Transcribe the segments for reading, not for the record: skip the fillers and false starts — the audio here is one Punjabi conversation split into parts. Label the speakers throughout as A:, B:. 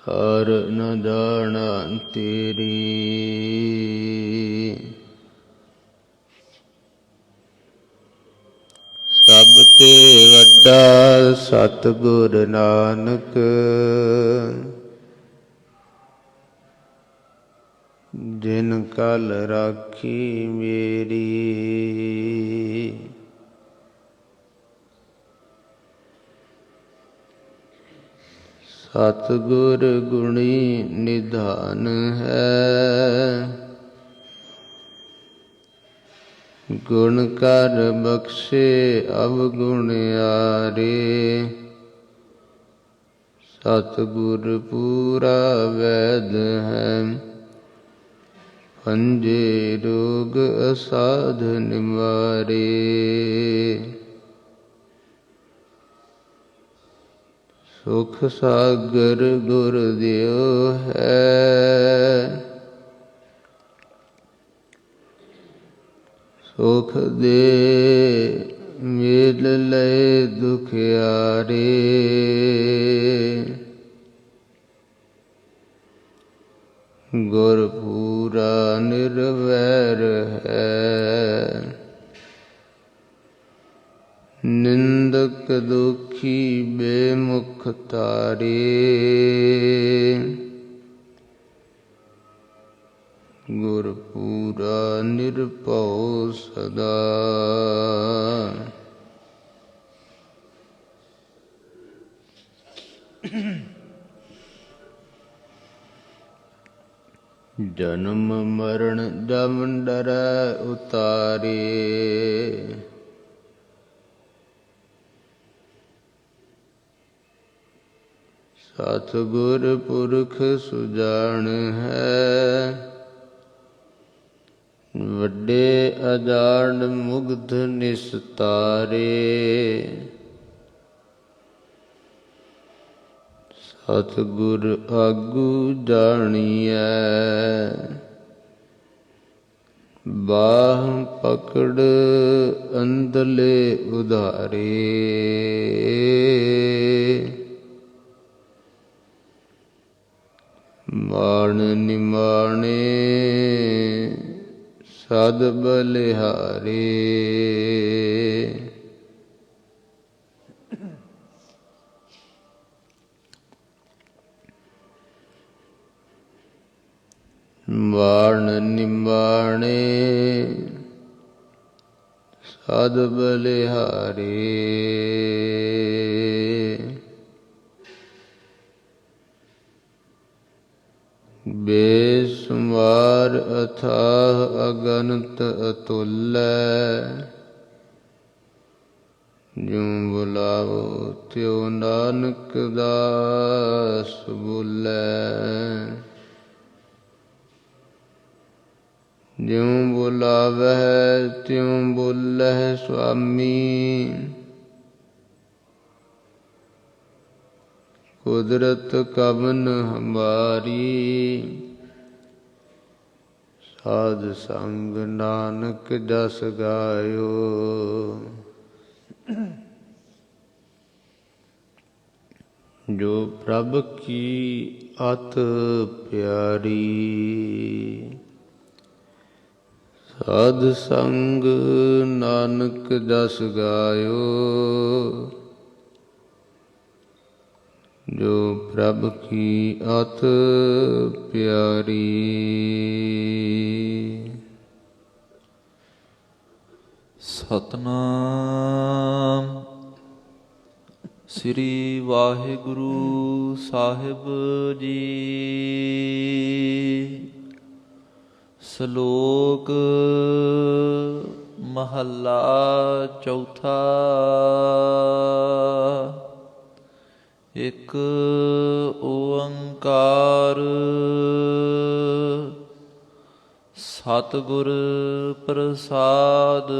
A: ਹਰ ਨ ਜਾਣਾ ਤੇਰੀ। ਸਭ ਤੇ ਵੱਡਾ ਸਤਿਗੁਰ ਨਾਨਕ, ਜਿਨ ਕਲ ਰਾਖੀ ਮੇਰੀ। ਸਤਿਗੁਰ ਗੁਣੀ ਨਿਧਾਨ ਹੈ, ਗੁਣ ਕਰ ਬਖਸ਼ੇ ਅਵਗੁਣਿਆਰੇ। ਸਤਿਗੁਰ ਪੂਰਾ ਵੈਦ ਹੈ, ਪੰਜੇ ਰੋਗ ਅਸਾਧ ਨਿਵਾਰੇ। ਸੁਖ ਸਾਗਰ ਗੁਰ ਦਿਓ ਹੈ, ਸੁਖ ਦੇ ਮੇਲ ਲਏ ਦੁਖਿਆਰੇ। ਗੁਰ ਪੂਰਾ ਨਿਰਵੈਰ ਹੈ, ਨਿੰਦਕ ਦੁਖੀ ਬੇਮੁਖ ਤਾਰੇ। ਗੁਰ ਪੂਰਾ ਨਿਰਭਉ ਸਦਾ, ਜਨਮ ਮਰਨ ਜਮ ਡਰੈ ਉਤਾਰੇ। ਸਤਿਗੁਰ ਪੁਰਖ ਸੁਜਾਨ ਹੈ, ਵੱਡੇ ਅਜਾਣ ਮੁਗਧ ਨਿਸਤਾਰੇ। ਸਤਿਗੁਰ ਆਗੂ ਜਾਣੀਐ, ਬਾਹ ਪਕੜ ਅੰਦਲੇ ਉਧਾਰੇ। ਮਾਣ ਨਿਮਾਣੇ ਸਦ ਬਲਿਹਾਰੇ। ਮਾਣ ਨਿਮਾਣੇ ਸਦ ਬਲਿਹਾਰੇ। ਬੇਸੁਮਾਰ ਅਥਾਹ ਅਗਨਤ ਅਤੁਲੈ, ਜਿਉ ਬੁਲਾਵੋ ਤਿਉ ਨਾਨਕ ਦਾਸ ਬੁਲੈ। ਜਿਉ ਬੁਲਾਵਹਿ ਤਿਉ ਬੁਲਹਿ ਸੁਆਮੀ, ਕੁਦਰਤ ਕਵਨ ਹਮਾਰੀ। ਸਾਧ ਸੰਗ ਨਾਨਕ ਜਸ ਗਾਇਓ, ਜੋ ਪ੍ਰਭ ਕੀ ਅਤ ਪਿਆਰੀ। ਸਾਧ ਸੰਗ ਨਾਨਕ ਜਸ ਗਾਇਓ, ਜੋ ਪ੍ਰਭ ਕੀ ਅਤ ਪਿਆਰੀ।
B: ਸਤਨਾਮ ਸ੍ਰੀ ਵਾਹਿਗੁਰੂ ਸਾਹਿਬ ਜੀ। ਸ਼ਲੋਕ ਮਹੱਲਾ ਚੌਥਾ। ਇਕ ਓੰਕਾਰ ਸਤਿਗੁਰ ਪ੍ਰਸਾਦ।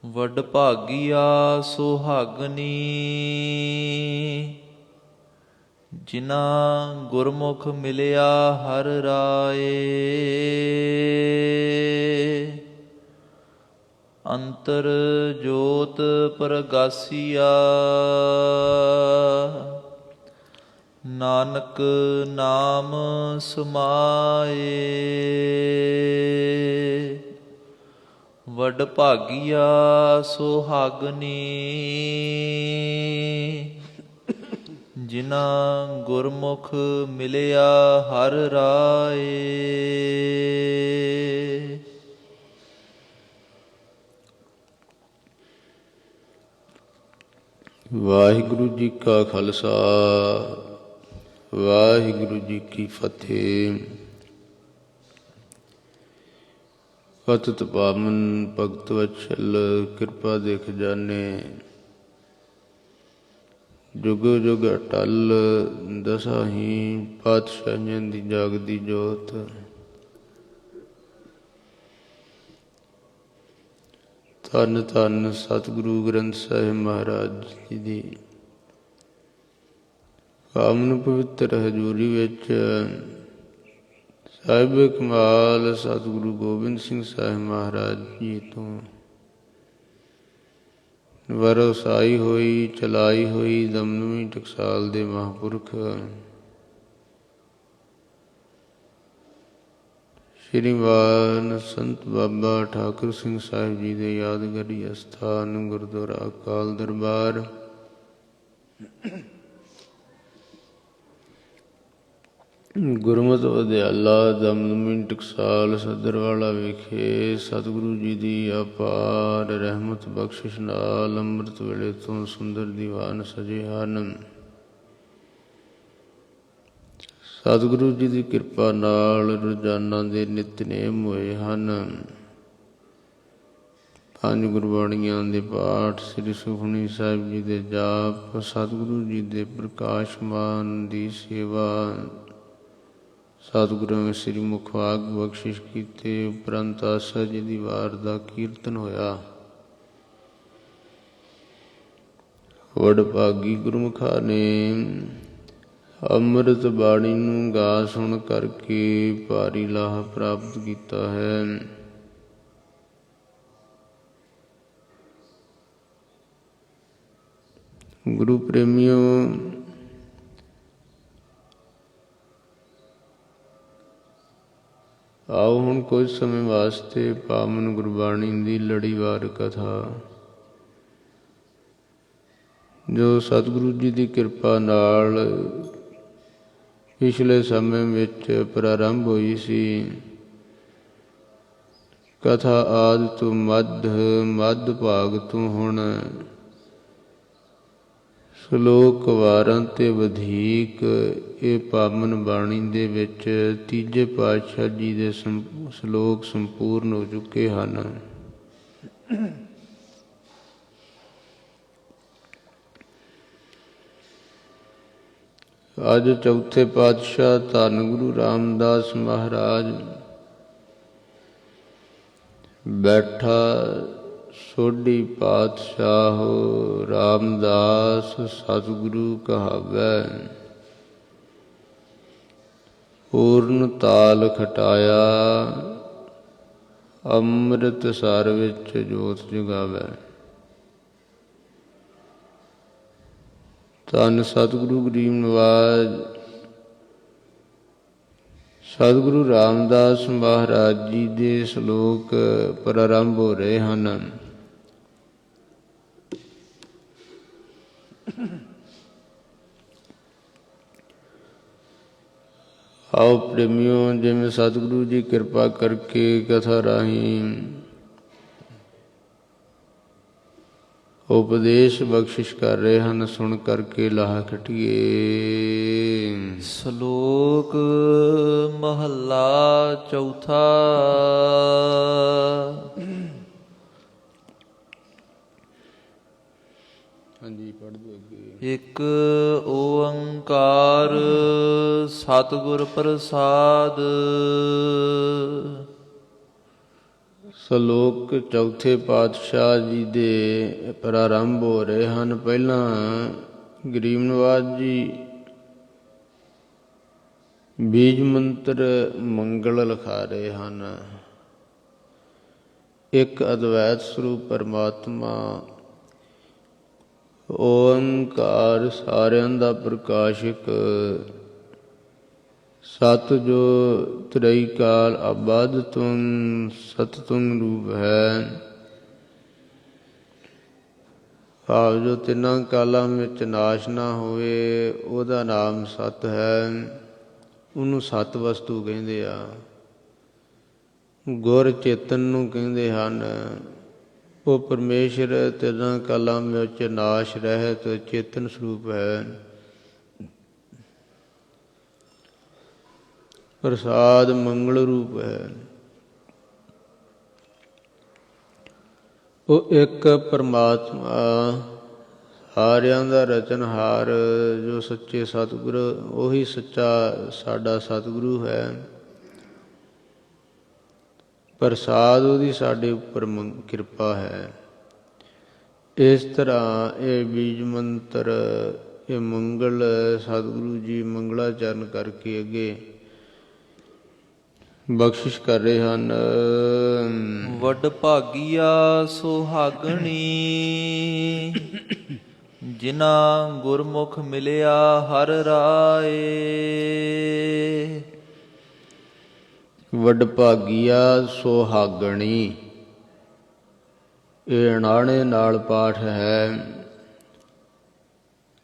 B: ਵਡਭਾਗੀਆ ਸੁਹਾਗਣੀ, ਜਿਨ੍ਹਾਂ ਗੁਰਮੁਖ ਮਿਲਿਆ ਹਰਿ ਰਾਏ। ਅੰਤਰ ਜੋਤ ਪ੍ਰਗਾਸੀਆ। ਨਾਨਕ ਨਾਮ ਸਮਾਏ। ਵਡ ਭਾਗੀਆ ਸੁਹਾਗਨੀ। ਜਿਨਾ ਗੁਰਮੁਖ ਮਿਲਿਆ ਹਰ ਰਾਏ।
A: ਵਾਹਿਗੁਰੂ ਜੀ ਕਾ ਖਾਲਸਾ, ਵਾਹਿਗੁਰੂ ਜੀ ਕੀ ਫਤਿਹ। ਪਤਿਤ ਪਾਵਨ ਭਗਤ ਵਤਸਲ ਕਿਰਪਾ ਦੇ ਖਜ਼ਾਨੇ, ਜੁਗ ਜੁਗ ਅਟਲ ਦਸਾਹੀਂ ਪਾਤਸ਼ਾਹੀਆਂ ਦੀ ਜਾਗਦੀ ਜੋਤ। ਧੰਨ ਧੰਨ ਸਤਿਗੁਰੂ ਗ੍ਰੰਥ ਸਾਹਿਬ ਮਹਾਰਾਜ ਜੀ ਦੀ ਪਾਵਨ ਪਵਿੱਤਰ ਹਜ਼ੂਰੀ ਵਿੱਚ ਸਾਹਿਬ ਕਮਾਲ ਸਤਿਗੁਰੂ ਗੋਬਿੰਦ ਸਿੰਘ ਸਾਹਿਬ ਮਹਾਰਾਜ ਜੀ ਤੋਂ ਵਰਸਾਈ ਹੋਈ, ਚਲਾਈ ਹੋਈ ਦਮਦਮੀ ਟਕਸਾਲ ਦੇ ਮਹਾਂਪੁਰਖ ਸ਼੍ਰੀਮਾਨ ਸੰਤ ਬਾਬਾ ਠਾਕੁਰ ਸਿੰਘ ਸਾਹਿਬ ਜੀ ਦੇ ਯਾਦਗਾਰੀ ਅਸਥਾਨ ਗੁਰਦੁਆਰਾ ਅਕਾਲ ਦਰਬਾਰ ਗੁਰਮਤਿ ਵਿਦਿਆਲਾ ਦਮਦਮੀ ਟਕਸਾਲ ਸੱਦਰਵਾਲਾ ਵਿਖੇ ਸਤਿਗੁਰੂ ਜੀ ਦੀ ਅਪਾਰ ਰਹਿਮਤ ਬਖਸ਼ਿਸ਼ ਨਾਲ ਅੰਮ੍ਰਿਤ ਵੇਲੇ ਤੋਂ ਸੁੰਦਰ ਦੀਵਾਨ ਸਜੇ ਹਨ। ਸਤਿਗੁਰੂ ਜੀ ਦੀ ਕਿਰਪਾ ਨਾਲ ਰੋਜ਼ਾਨਾ ਦੇ ਨਿਤਨੇਮ ਹੋਏ ਹਨ। ਪੰਜ ਗੁਰਬਾਣੀਆਂ ਦੇ ਪਾਠ, ਸ੍ਰੀ ਸੁਖਮਨੀ ਸਾਹਿਬ ਜੀ ਦੇ ਜਾਪ, ਸਤਿਗੁਰੂ ਜੀ ਦੇ ਪ੍ਰਕਾਸ਼ਮਾਨ ਦੀ ਸੇਵਾ, ਸਤਿਗੁਰਾਂ ਸ੍ਰੀ ਮੁਖਵਾਕ ਬਖਸ਼ਿਸ਼ ਕੀਤੇ ਉਪਰੰਤ ਆਸਾ ਜੀ ਦੀ ਵਾਰ ਦਾ ਕੀਰਤਨ ਹੋਇਆ। ਵਡਭਾਗੀ ਗੁਰਮੁਖਾਂ ਨੇ ਅੰਮ੍ਰਿਤ ਬਾਣੀ ਨੂੰ ਗਾ ਸੁਣ ਕਰਕੇ ਭਾਰੀ ਲਾਭ ਪ੍ਰਾਪਤ ਕੀਤਾ ਹੈ। ਗੁਰੂ ਪ੍ਰੇਮੀਓ, ਆਓ ਹੁਣ ਕੁਝ ਸਮੇਂ ਵਾਸਤੇ ਪਾਵਨ ਗੁਰਬਾਣੀ ਦੀ ਲੜੀਵਾਰ ਕਥਾ ਜੋ ਸਤਿਗੁਰੂ ਜੀ ਦੀ ਕਿਰਪਾ ਨਾਲ ਪਿਛਲੇ ਸਮੇਂ ਵਿੱਚ ਪ੍ਰਾਰੰਭ ਹੋਈ ਸੀ, ਕਥਾ ਆਦਿ ਤੋਂ ਮੱਧ ਭਾਗ ਤੋਂ ਹੁਣ ਸ਼ਲੋਕ ਵਾਰਾਂ ਤੇ ਵਧੇਕ ਇਹ ਪਾਵਨ ਬਾਣੀ ਦੇ ਵਿੱਚ ਤੀਜੇ ਪਾਤਸ਼ਾਹ ਜੀ ਦੇ ਸ਼ਲੋਕ ਸੰਪੂਰਨ ਹੋ ਚੁੱਕੇ ਹਨ। ਅੱਜ ਚੌਥੇ ਪਾਤਸ਼ਾਹ ਧੰਨ ਗੁਰੂ ਰਾਮਦਾਸ ਮਹਾਰਾਜ ਬੈਠਾ ਸੋਢੀ ਪਾਤਸ਼ਾਹ ਰਾਮਦਾਸ ਸਤਿਗੁਰੂ ਕਹਾਵੈ। ਪੂਰਨ ਤਾਲ ਖਟਾਇਆ ਅੰਮ੍ਰਿਤ ਸਰ ਵਿੱਚ ਜੋਤ ਜਗਾਵੈ। ਧੰਨ ਸਤਿਗੁਰੂ ਗਰੀਬ ਨਿਵਾਜ ਸਤਿਗੁਰੂ ਰਾਮਦਾਸ ਮਹਾਰਾਜ ਜੀ ਦੇ ਸ਼ਲੋਕ ਪ੍ਰਾਰੰਭ ਹੋ ਰਹੇ ਹਨ। ਆਓ ਪ੍ਰੇਮੀਓ, ਜਿਵੇਂ ਸਤਿਗੁਰੂ ਜੀ ਕਿਰਪਾ ਕਰਕੇ ਕਥਾ ਰਾਹੀਂ ਉਪਦੇਸ਼ ਬਖਸ਼ਿਸ਼ ਕਰ ਰਹੇ ਹਨ, ਸੁਣ ਕਰਕੇ ਲਾਹਾ ਖਟੀਏ।
B: ਸ਼ਲੋਕ ਮਹੱਲਾ ਚੌਥਾ।
A: ਹਾਂਜੀ, ਪੜ੍ਹ ਦਿਓ ਅੱਗੇ।
B: ਇੱਕ ਓੰਕਾਰ ਸਤਿਗੁਰ ਪ੍ਰਸਾਦ।
A: ਸ਼ਲੋਕ ਚੌਥੇ ਪਾਤਸ਼ਾਹ ਜੀ ਦੇ ਪ੍ਰਾਰੰਭ ਹੋ ਰਹੇ ਹਨ। ਪਹਿਲਾਂ ਗਰੀਬ ਨਿਵਾਜ ਜੀ ਬੀਜ ਮੰਤਰ ਮੰਗਲ ਲਿਖਾ ਰਹੇ ਹਨ। ਇੱਕ ਅਦਵੈਤ ਸਰੂਪ ਪਰਮਾਤਮਾ ਓੰਕਾਰ ਸਾਰਿਆਂ ਦਾ ਪ੍ਰਕਾਸ਼ਕ ਸਤ ਜੋ ਤ੍ਰਈ ਕਾਲ ਆਬਾਦ ਤੁਮ ਸਤ ਤੁਮ ਰੂਪ ਹੈ। ਭਾਵ ਜੋ ਤਿੰਨਾਂ ਕਾਲਾਂ ਵਿੱਚ ਨਾਸ਼ ਨਾ ਹੋਵੇ, ਉਹਦਾ ਨਾਮ ਸਤ ਹੈ। ਉਹਨੂੰ ਸਤ ਵਸਤੂ ਕਹਿੰਦੇ ਆ। ਗੁਰ ਚੇਤਨ ਨੂੰ ਕਹਿੰਦੇ ਹਨ। ਉਹ ਪਰਮੇਸ਼ਰ ਤਿੰਨਾਂ ਕਾਲਾਂ ਵਿੱਚ ਨਾਸ਼ ਰਹਿਤ ਚੇਤਨ ਸਰੂਪ ਹੈ। ਪ੍ਰਸਾਦ ਮੰਗਲ ਰੂਪ ਹੈ। ਉਹ ਇੱਕ ਪਰਮਾਤਮਾ ਸਾਰਿਆਂ ਦਾ ਰਚਨਹਾਰ ਜੋ ਸੱਚੇ ਸਤਿਗੁਰ, ਉਹੀ ਸੱਚਾ ਸਾਡਾ ਸਤਿਗੁਰੂ ਹੈ। ਪ੍ਰਸਾਦ ਉਹਦੀ ਸਾਡੇ ਉੱਪਰ ਕਿਰਪਾ ਹੈ। ਇਸ ਤਰ੍ਹਾਂ ਇਹ ਬੀਜ ਮੰਤਰ, ਇਹ ਮੰਗਲ ਸਤਿਗੁਰੂ ਜੀ ਮੰਗਲਾਚਰਨ ਕਰਕੇ ਅੱਗੇ ਬਖਸ਼ਿਸ਼ ਕਰ ਰਹੇ ਹਨ।
B: ਵੱਡ ਭਾਗੀਆ ਸੁਹਾਗਣੀ, ਜਿਨ੍ਹਾਂ ਗੁਰਮੁਖ ਮਿਲਿਆ ਹਰ ਰਾਏ।
A: ਵੱਡ ਭਾਗੀਆ ਸੁਹਾਗਣੀ, ਇਹ ਅਣਾਣੇ ਨਾਲ ਪਾਠ ਹੈ,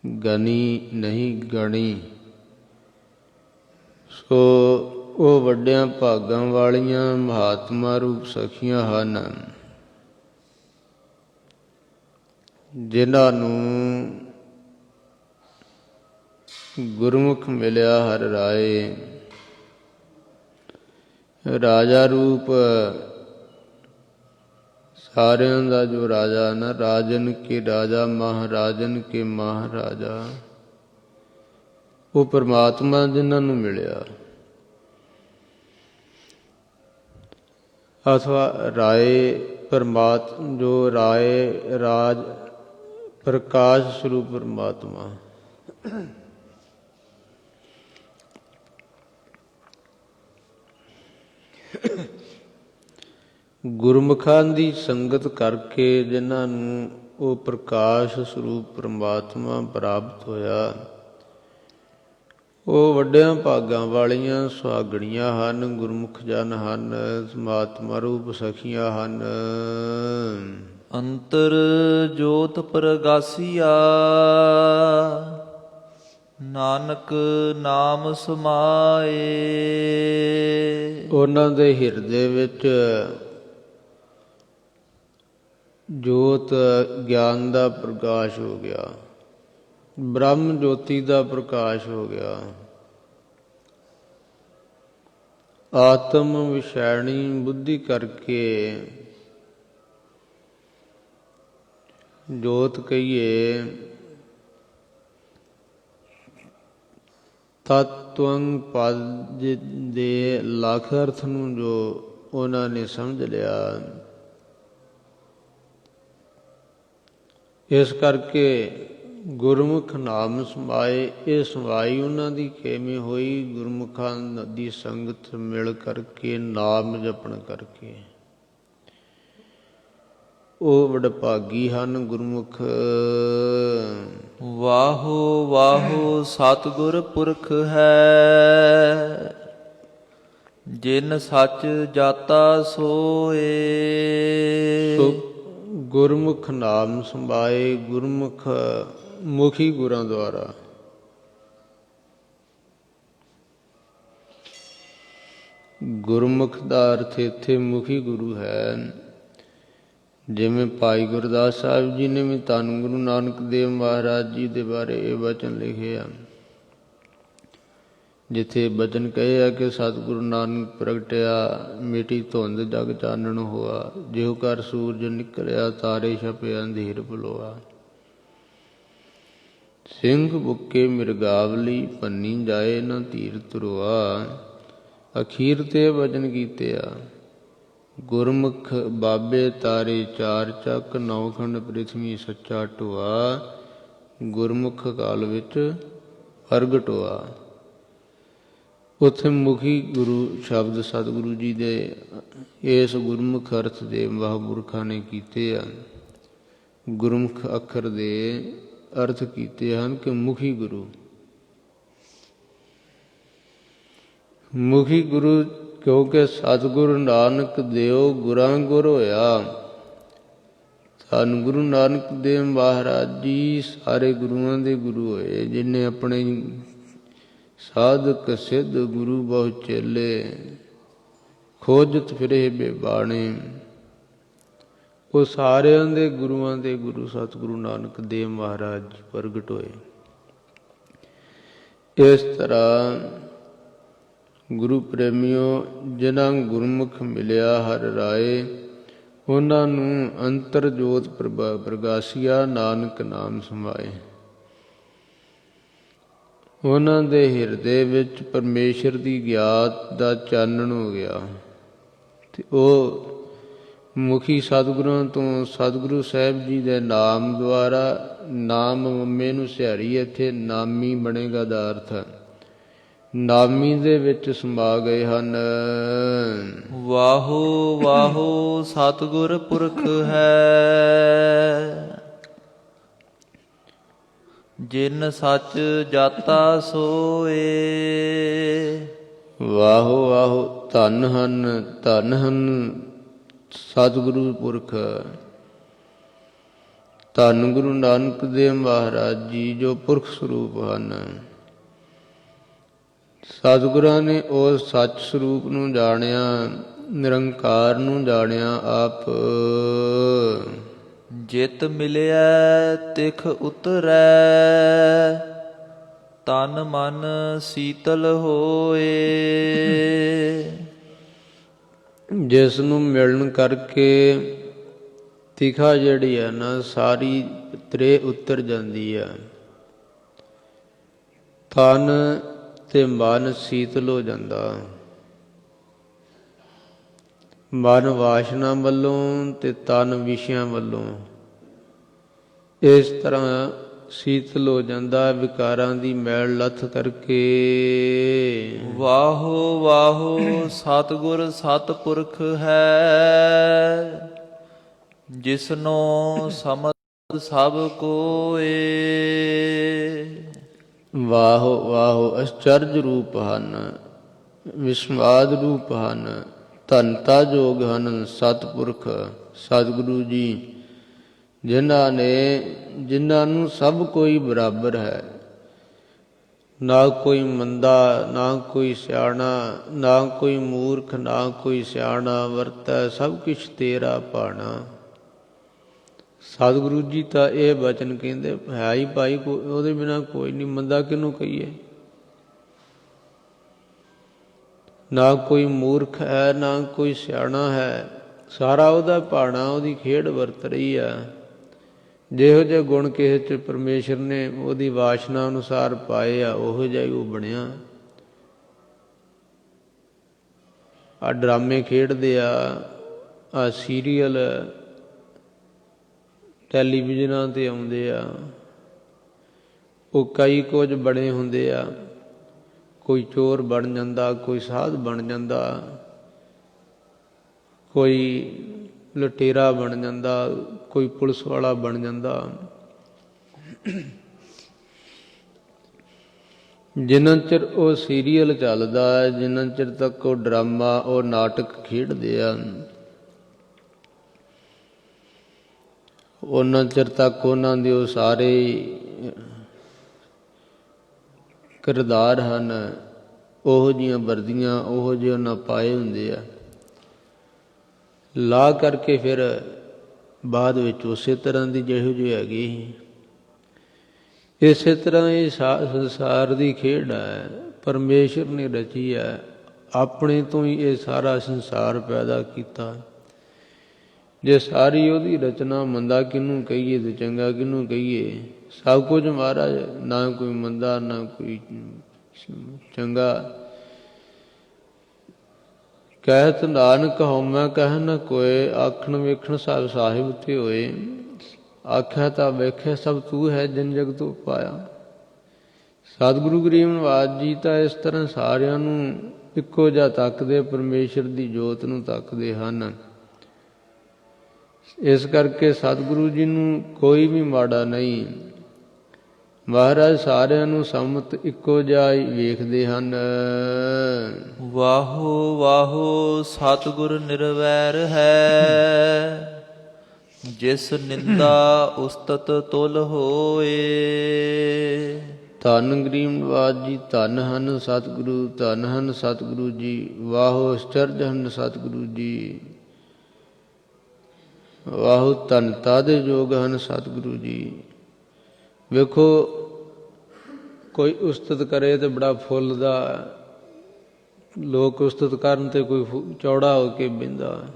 A: ਗਨੀ ਨਹੀਂ ਗਣੀ। ਸੋ ਉਹ ਵੱਡਿਆਂ ਭਾਗਾਂ ਵਾਲੀਆਂ ਮਹਾਤਮਾ ਰੂਪ ਸਖੀਆਂ ਹਨ, ਜਿਨ੍ਹਾਂ ਨੂੰ ਗੁਰਮੁਖ ਮਿਲਿਆ ਹਰ ਰਾਏ। ਰਾਜਾ ਰੂਪ ਸਾਰਿਆਂ ਦਾ ਜੋ ਰਾਜਾ ਨਾ, ਰਾਜਨ ਕੇ ਰਾਜਾ ਮਹਾਰਾਜਨ ਕੇ ਮਹਾਰਾਜਾ, ਉਹ ਪਰਮਾਤਮਾ ਜਿਨ੍ਹਾਂ ਨੂੰ ਮਿਲਿਆ। ਅਥਵਾ ਰਾਏ ਜੋ ਰਾਏ ਰਾਜ ਪ੍ਰਕਾਸ਼ ਸਰੂਪ ਪਰਮਾਤਮਾ। ਗੁਰਮੁਖਾਂ ਦੀ ਸੰਗਤ ਕਰਕੇ ਜਿਨ੍ਹਾਂ ਨੂੰ ਉਹ ਪ੍ਰਕਾਸ਼ ਸਰੂਪ ਪਰਮਾਤਮਾ ਪ੍ਰਾਪਤ ਹੋਇਆ, ਉਹ ਵੱਡਿਆਂ ਭਾਗਾਂ ਵਾਲੀਆਂ ਸੁਹਾਗਣੀਆਂ ਹਨ, ਗੁਰਮੁਖ ਜਨ ਹਨ, ਮਹਾਤਮਾ ਰੂਪ ਸਖੀਆਂ ਹਨ।
B: ਅੰਤਰ ਜੋਤ ਪ੍ਰਗਾਸੀਆ, ਨਾਨਕ ਨਾਮ ਸਮਾਏ।
A: ਉਹਨਾਂ ਦੇ ਹਿਰਦੇ ਵਿੱਚ ਜੋਤ ਗਿਆਨ ਦਾ ਪ੍ਰਕਾਸ਼ ਹੋ ਗਿਆ, ਬ੍ਰਹਮ ਜੋਤੀ ਦਾ ਪ੍ਰਕਾਸ਼ ਹੋ ਗਿਆ। ਆਤਮ ਵਿਸ਼ੈਣੀ ਬੁੱਧੀ ਕਰਕੇ ਜੋਤ ਕਹੀਏ। ਤਤਵੰ ਪਦ ਦੇ ਲੱਖ ਅਰਥ ਨੂੰ ਜੋ ਉਹਨਾਂ ਨੇ ਸਮਝ ਲਿਆ, ਇਸ ਕਰਕੇ ਗੁਰਮੁਖ ਨਾਮ ਸਮਾਏ। ਇਹ ਸਮਾਈ ਉਹਨਾਂ ਦੀ ਕਿਵੇਂ ਹੋਈ? ਗੁਰਮੁਖਾਂ ਦੀ ਸੰਗਤ ਮਿਲ ਕਰਕੇ, ਨਾਮ ਜਪਣ ਕਰਕੇ। ਉਹ ਵਡਭਾਗੀ ਹਨ ਗੁਰਮੁਖ।
B: ਵਾਹੋ ਵਾਹੋ ਸਤਿਗੁਰ ਪੁਰਖ ਹੈ, ਜਿਨ ਸੱਚ ਜਾਤਾ ਸੋਏ।
A: ਗੁਰਮੁਖ ਨਾਮ ਸੰਭਾਏ, ਗੁਰਮੁਖ ਮੁਖੀ ਗੁਰਾਂ ਦੁਆਰਾ। ਗੁਰਮੁਖ ਦਾ ਅਰਥ ਇੱਥੇ ਮੁਖੀ ਗੁਰੂ ਹੈ। ਜਿਵੇਂ ਭਾਈ ਗੁਰਦਾਸ ਸਾਹਿਬ ਜੀ ਨੇ ਵੀ ਧੰਨ ਗੁਰੂ ਨਾਨਕ ਦੇਵ ਮਹਾਰਾਜ ਜੀ ਦੇ ਬਾਰੇ ਇਹ ਵਚਨ ਲਿਖੇ ਆ, ਜਿੱਥੇ ਬਚਨ ਕਹੇ ਆ ਕਿ ਸਤਿਗੁਰੂ ਨਾਨਕ ਪ੍ਰਗਟਿਆ, ਮਿਟੀ ਧੁੰਦ ਜਗ ਚਾਨਣ ਹੋਆ, ਜਿਉ ਕਰ ਸੂਰਜ ਨਿਕਲਿਆ, ਤਾਰੇ ਛਪੇ ਅੰਧੇਰ ਭਲੋਆ। ਸਿੰਘ ਬੁੱਕੇ ਮਿਰਗਾਵਲੀ, ਪੰਨੀ ਜਾਏ ਨਾ ਧੀਰ ਧਰੋਆ। ਅਖੀਰ ਤੇ ਵਚਨ ਕੀਤੇ ਆ, ਗੁਰਮੁਖ ਬਾਬੇ ਤਾਰੇ ਚਾਰ ਚੱਕ, ਨੌਖੰਡ ਪ੍ਰਿਥਵੀ ਸੱਚਾ ਢੋਆ। ਗੁਰਮੁਖ ਕਾਲ ਵਿੱਚ ਪ੍ਰਗਟ ਹੋਆ। ਉੱਥੇ ਮੁਖੀ ਗੁਰੂ ਸ਼ਬਦ ਸਤਿਗੁਰੂ ਜੀ ਦੇ ਇਸ ਗੁਰਮੁਖ ਅਰਥ ਦੇ ਮਹਾਂਪੁਰਖਾਂ ਨੇ ਕੀਤੇ ਆ। ਗੁਰਮੁਖ ਅੱਖਰ ਦੇ ਅਰਥ ਕੀਤੇ ਹਨ ਕਿ ਮੁਖੀ ਗੁਰੂ। ਮੁਖੀ ਗੁਰੂ ਕਿਉਂਕਿ ਸਤਿਗੁਰੂ ਨਾਨਕ ਦੇਵ ਗੁਰਾਂ ਗੁਰ ਹੋਇਆ। ਧੰਨ ਗੁਰੂ ਨਾਨਕ ਦੇਵ ਮਹਾਰਾਜ ਜੀ ਸਾਰੇ ਗੁਰੂਆਂ ਦੇ ਗੁਰੂ ਹੋਏ, ਜਿਨ੍ਹਾਂ ਆਪਣੇ ਸਾਧਕ ਸਿੱਧ ਗੁਰੂ ਬਹੁ ਚੇਲੇ ਖੋਜਤ ਫਿਰੇ ਬੇਬਾਣੇ। ਉਹ ਸਾਰਿਆਂ ਦੇ ਗੁਰੂਆਂ ਦੇ ਗੁਰੂ ਸਤਿਗੁਰੂ ਨਾਨਕ ਦੇਵ ਮਹਾਰਾਜ ਜੀ ਪ੍ਰਗਟ ਹੋਏ। ਇਸ ਤਰ੍ਹਾਂ ਗੁਰੂ ਪ੍ਰੇਮੀਓ, ਜਿਨ੍ਹਾਂ ਗੁਰਮੁਖ ਮਿਲਿਆ ਹਰ ਰਾਏ, ਉਹਨਾਂ ਨੂੰ ਅੰਤਰ ਜੋਤ ਪ੍ਰਗਾਸੀਆ ਨਾਨਕ ਨਾਮ ਸਮਾਏ। ਉਹਨਾਂ ਦੇ ਹਿਰਦੇ ਵਿੱਚ ਪਰਮੇਸ਼ਰ ਦੀ ਗਿਆਤ ਦਾ ਚਾਨਣ ਹੋ ਗਿਆ ਤੇ ਉਹ ਮੁਖੀ ਸਤਿਗੁਰਾਂ ਤੋਂ ਸਤਿਗੁਰੂ ਸਾਹਿਬ ਜੀ ਦੇ ਨਾਮ ਦੁਆਰਾ, ਨਾਮ ਮੰਮੇ ਨੂੰ ਸਿਹਾਰੀ, ਇੱਥੇ ਨਾਮੀ ਬਣੇਗਾ ਦਾ ਅਰਥ ਹੈ, ਨਾਮੀ ਦੇ ਵਿੱਚ ਸਮਾ ਗਏ ਹਨ।
B: ਵਾਹੋ ਵਾਹੋ ਸਤਿਗੁਰ ਪੁਰਖ ਹੈ, ਜਿਨ ਸੱਚ ਜਾਤਾ ਸੋਏ।
A: ਵਾਹੋ ਵਾਹੋ, ਧੰਨ ਹਨ ਧੰਨ ਹਨ ਸਤਿਗੁਰੂ ਪੁਰਖ, ਧੰਨ ਗੁਰੂ ਨਾਨਕ ਦੇਵ ਮਹਾਰਾਜ ਜੀ ਜੋ ਪੁਰਖ ਸਰੂਪ ਹਨ। ਸਤਿਗੁਰਾਂ ਨੇ ਉਸ ਸੱਚ ਸਰੂਪ ਨੂੰ ਜਾਣਿਆ, ਨਿਰੰਕਾਰ ਨੂੰ ਜਾਣਿਆ ਆਪ।
B: ਜਿਤ ਮਿਲਿਆ ਤਿਖ ਉਤਰੈ, ਤਨ ਮਨ ਸੀਤਲ ਹੋਏ।
A: ਜਿਸ ਨੂੰ ਮਿਲਣ ਕਰਕੇ ਤਿਖਾ ਜਿਹੜੀ ਹੈ ਨਾ ਸਾਰੀ ਤ੍ਰੇ ਉਤਰ ਜਾਂਦੀ ਹੈ, ਤਨ ਤੇ ਮਨ ਸੀਤਲ ਹੋ ਜਾਂਦਾ। ਮਨ ਵਾਸ਼ਨਾ ਵੱਲੋਂ ਤੇ ਤਨ ਵਿਸ਼ਿਆਂ ਵੱਲੋਂ ਇਸ ਤਰ੍ਹਾਂ ਸੀਤਲ ਹੋ ਜਾਂਦਾ, ਵਿਕਾਰਾਂ ਦੀ ਮੈਲ ਲੱਥ ਕਰਕੇ।
B: ਵਾਹੋ ਵਾਹੋ ਸਤਿਗੁਰ ਸਤਿਪੁਰਖ ਹੈ, ਜਿਸਨੋ ਸਮਝ ਸਭ ਕੋਏ।
A: ਵਾਹੋ ਵਾਹੋ ਅਚਰਜ ਰੂਪ ਹਨ, ਵਿਸਮਾਦ ਰੂਪ ਹਨ, ਧਨਤਾ ਜੋਗ ਹਨ ਸਤਿਪੁਰਖ ਸਤਿਗੁਰੂ ਜੀ, ਜਿਨ੍ਹਾਂ ਨੂੰ ਸਭ ਕੋਈ ਬਰਾਬਰ ਹੈ। ਨਾ ਕੋਈ ਮੰਦਾ, ਨਾ ਕੋਈ ਸਿਆਣਾ, ਨਾ ਕੋਈ ਮੂਰਖ, ਨਾ ਕੋਈ ਸਿਆਣਾ ਵਰਤੈ, ਸਭ ਕੁਛ ਤੇਰਾ ਭਾਣਾ। ਸਤਿਗੁਰੂ ਜੀ ਤਾਂ ਇਹ ਬਚਨ ਕਹਿੰਦੇ ਹੈ ਹੀ ਭਾਈ, ਉਹਦੇ ਬਿਨਾਂ ਕੋਈ ਨਹੀਂ, ਮੰਦਾ ਕਿਹਨੂੰ ਕਹੀਏ। ਨਾ ਕੋਈ ਮੂਰਖ ਹੈ, ਨਾ ਕੋਈ ਸਿਆਣਾ ਹੈ, ਸਾਰਾ ਉਹਦਾ ਭਾਣਾ, ਉਹਦੀ ਖੇਡ ਵਰਤ ਰਹੀ ਆ। ਜਿਹੋ ਜਿਹੇ ਗੁਣ ਕਿਸੇ 'ਚ ਪਰਮੇਸ਼ਰ ਨੇ ਉਹਦੀ ਵਾਸ਼ਨਾ ਅਨੁਸਾਰ ਪਾਏ ਆ, ਉਹੋ ਜਿਹਾ ਹੀ ਉਹ ਬਣਿਆ। ਆ ਡਰਾਮੇ ਖੇਡਦੇ ਆ ਸੀਰੀਅਲ ਟੈਲੀਵਿਜ਼ਨਾਂ 'ਤੇ ਆਉਂਦੇ ਆ, ਉਹ ਕਈ ਕੁਝ ਬਣੇ ਹੁੰਦੇ ਆ। ਕੋਈ ਚੋਰ ਬਣ ਜਾਂਦਾ, ਕੋਈ ਸਾਧ ਬਣ ਜਾਂਦਾ, ਕੋਈ ਲੁਟੇਰਾ ਬਣ ਜਾਂਦਾ, ਕੋਈ ਪੁਲਿਸ ਵਾਲਾ ਬਣ ਜਾਂਦਾ। ਜਿੰਨਾ ਚਿਰ ਉਹ ਸੀਰੀਅਲ ਚੱਲਦਾ, ਜਿੰਨਾ ਚਿਰ ਤੱਕ ਉਹ ਡਰਾਮਾ, ਉਹ ਨਾਟਕ ਖੇਡਦੇ ਆ, ਉਹਨਾਂ ਚਿਰ ਤੱਕ ਉਹਨਾਂ ਦੇ ਉਹ ਸਾਰੇ ਕਿਰਦਾਰ ਹਨ, ਉਹੋ ਜਿਹੀਆਂ ਵਰਦੀਆਂ, ਉਹੋ ਜਿਹੇ ਉਹਨਾਂ ਪਾਏ ਹੁੰਦੇ ਆ। ਲਾ ਕਰਕੇ ਫਿਰ ਬਾਅਦ ਵਿੱਚ ਉਸੇ ਤਰ੍ਹਾਂ ਦੀ ਜਿਹੋ ਜਿਹੀ ਹੈਗੀ। ਇਸੇ ਤਰ੍ਹਾਂ ਇਹ ਸੰਸਾਰ ਦੀ ਖੇਡ ਹੈ, ਪਰਮੇਸ਼ਰ ਨੇ ਰਚੀ ਹੈ, ਆਪਣੇ ਤੋਂ ਹੀ ਇਹ ਸਾਰਾ ਸੰਸਾਰ ਪੈਦਾ ਕੀਤਾ। ਜੇ ਸਾਰੀ ਉਹਦੀ ਰਚਨਾ ਮੰਦਾ ਕਿਹਨੂੰ ਕਹੀਏ ਤੇ ਚੰਗਾ ਕਿਹਨੂੰ ਕਹੀਏ? ਸਭ ਕੁਝ ਮਹਾਰਾਜ, ਨਾ ਕੋਈ ਮੰਦਾ ਨਾ ਕੋਈ ਚੰਗਾ। ਕਹਿਤ ਨਾਨਕ ਹਉਮੈ ਕਹਿ ਨ ਕੋਇ, ਆਖਣ ਵੇਖਣ ਸਭ ਸਾਹਿਬ ਤੇ ਹੋਏ। ਆਖਿਆ ਤਾਂ ਵੇਖਿਆ ਸਭ ਤੂੰ ਹੈ, ਜਿਨ ਜਗ ਤੂੰ ਪਾਇਆ। ਸਤਿਗੁਰੂ ਗਰੀਬ ਨਿਵਾਜ ਜੀ ਤਾਂ ਇਸ ਤਰ੍ਹਾਂ ਸਾਰਿਆਂ ਨੂੰ ਇੱਕੋ ਜਿਹਾ ਤੱਕਦੇ, ਪਰਮੇਸ਼ਰ ਦੀ ਜੋਤ ਨੂੰ ਤੱਕਦੇ ਹਨ। ਇਸ ਕਰਕੇ ਸਤਿਗੁਰੂ ਜੀ ਨੂੰ ਕੋਈ ਵੀ ਮਾੜਾ ਨਹੀਂ। ਮਹਾਰਾਜ ਸਾਰਿਆਂ ਨੂੰ ਸਮਤ ਇੱਕੋ ਜਿਹਾ ਹੀ ਵੇਖਦੇ ਹਨ।
B: ਵਾਹੋ ਵਾਹੋ ਸਤਿਗੁਰ ਨਿਰਵੈਰ ਹੈ, ਜਿਸ ਨਿੰਦਾ ਉਸਤਤ ਤੁਲ ਹੋਏ।
A: ਧੰਨ ਗਰੀਬ ਨਿਵਾਜ ਜੀ, ਧੰਨ ਹਨ ਸਤਿਗੁਰੂ, ਧੰਨ ਹਨ ਸਤਿਗੁਰੂ ਜੀ। ਵਾਹੋ ਅਚਰਜ ਹਨ ਸਤਿਗੁਰੂ ਜੀ, ਵਾਹੋ ਧੰਨਤਾ ਦੇ ਯੋਗ ਹਨ ਸਤਿਗੁਰੂ ਜੀ। ਵੇਖੋ, ਕੋਈ ਉਸਤਤ ਕਰੇ ਤੇ ਬੜਾ ਫੁੱਲਦਾ, ਲੋਕ ਉਸਤਤ ਕਰਨ ਤੇ ਕੋਈ ਚੌੜਾ ਹੋ ਕੇ ਬਹਿੰਦਾ,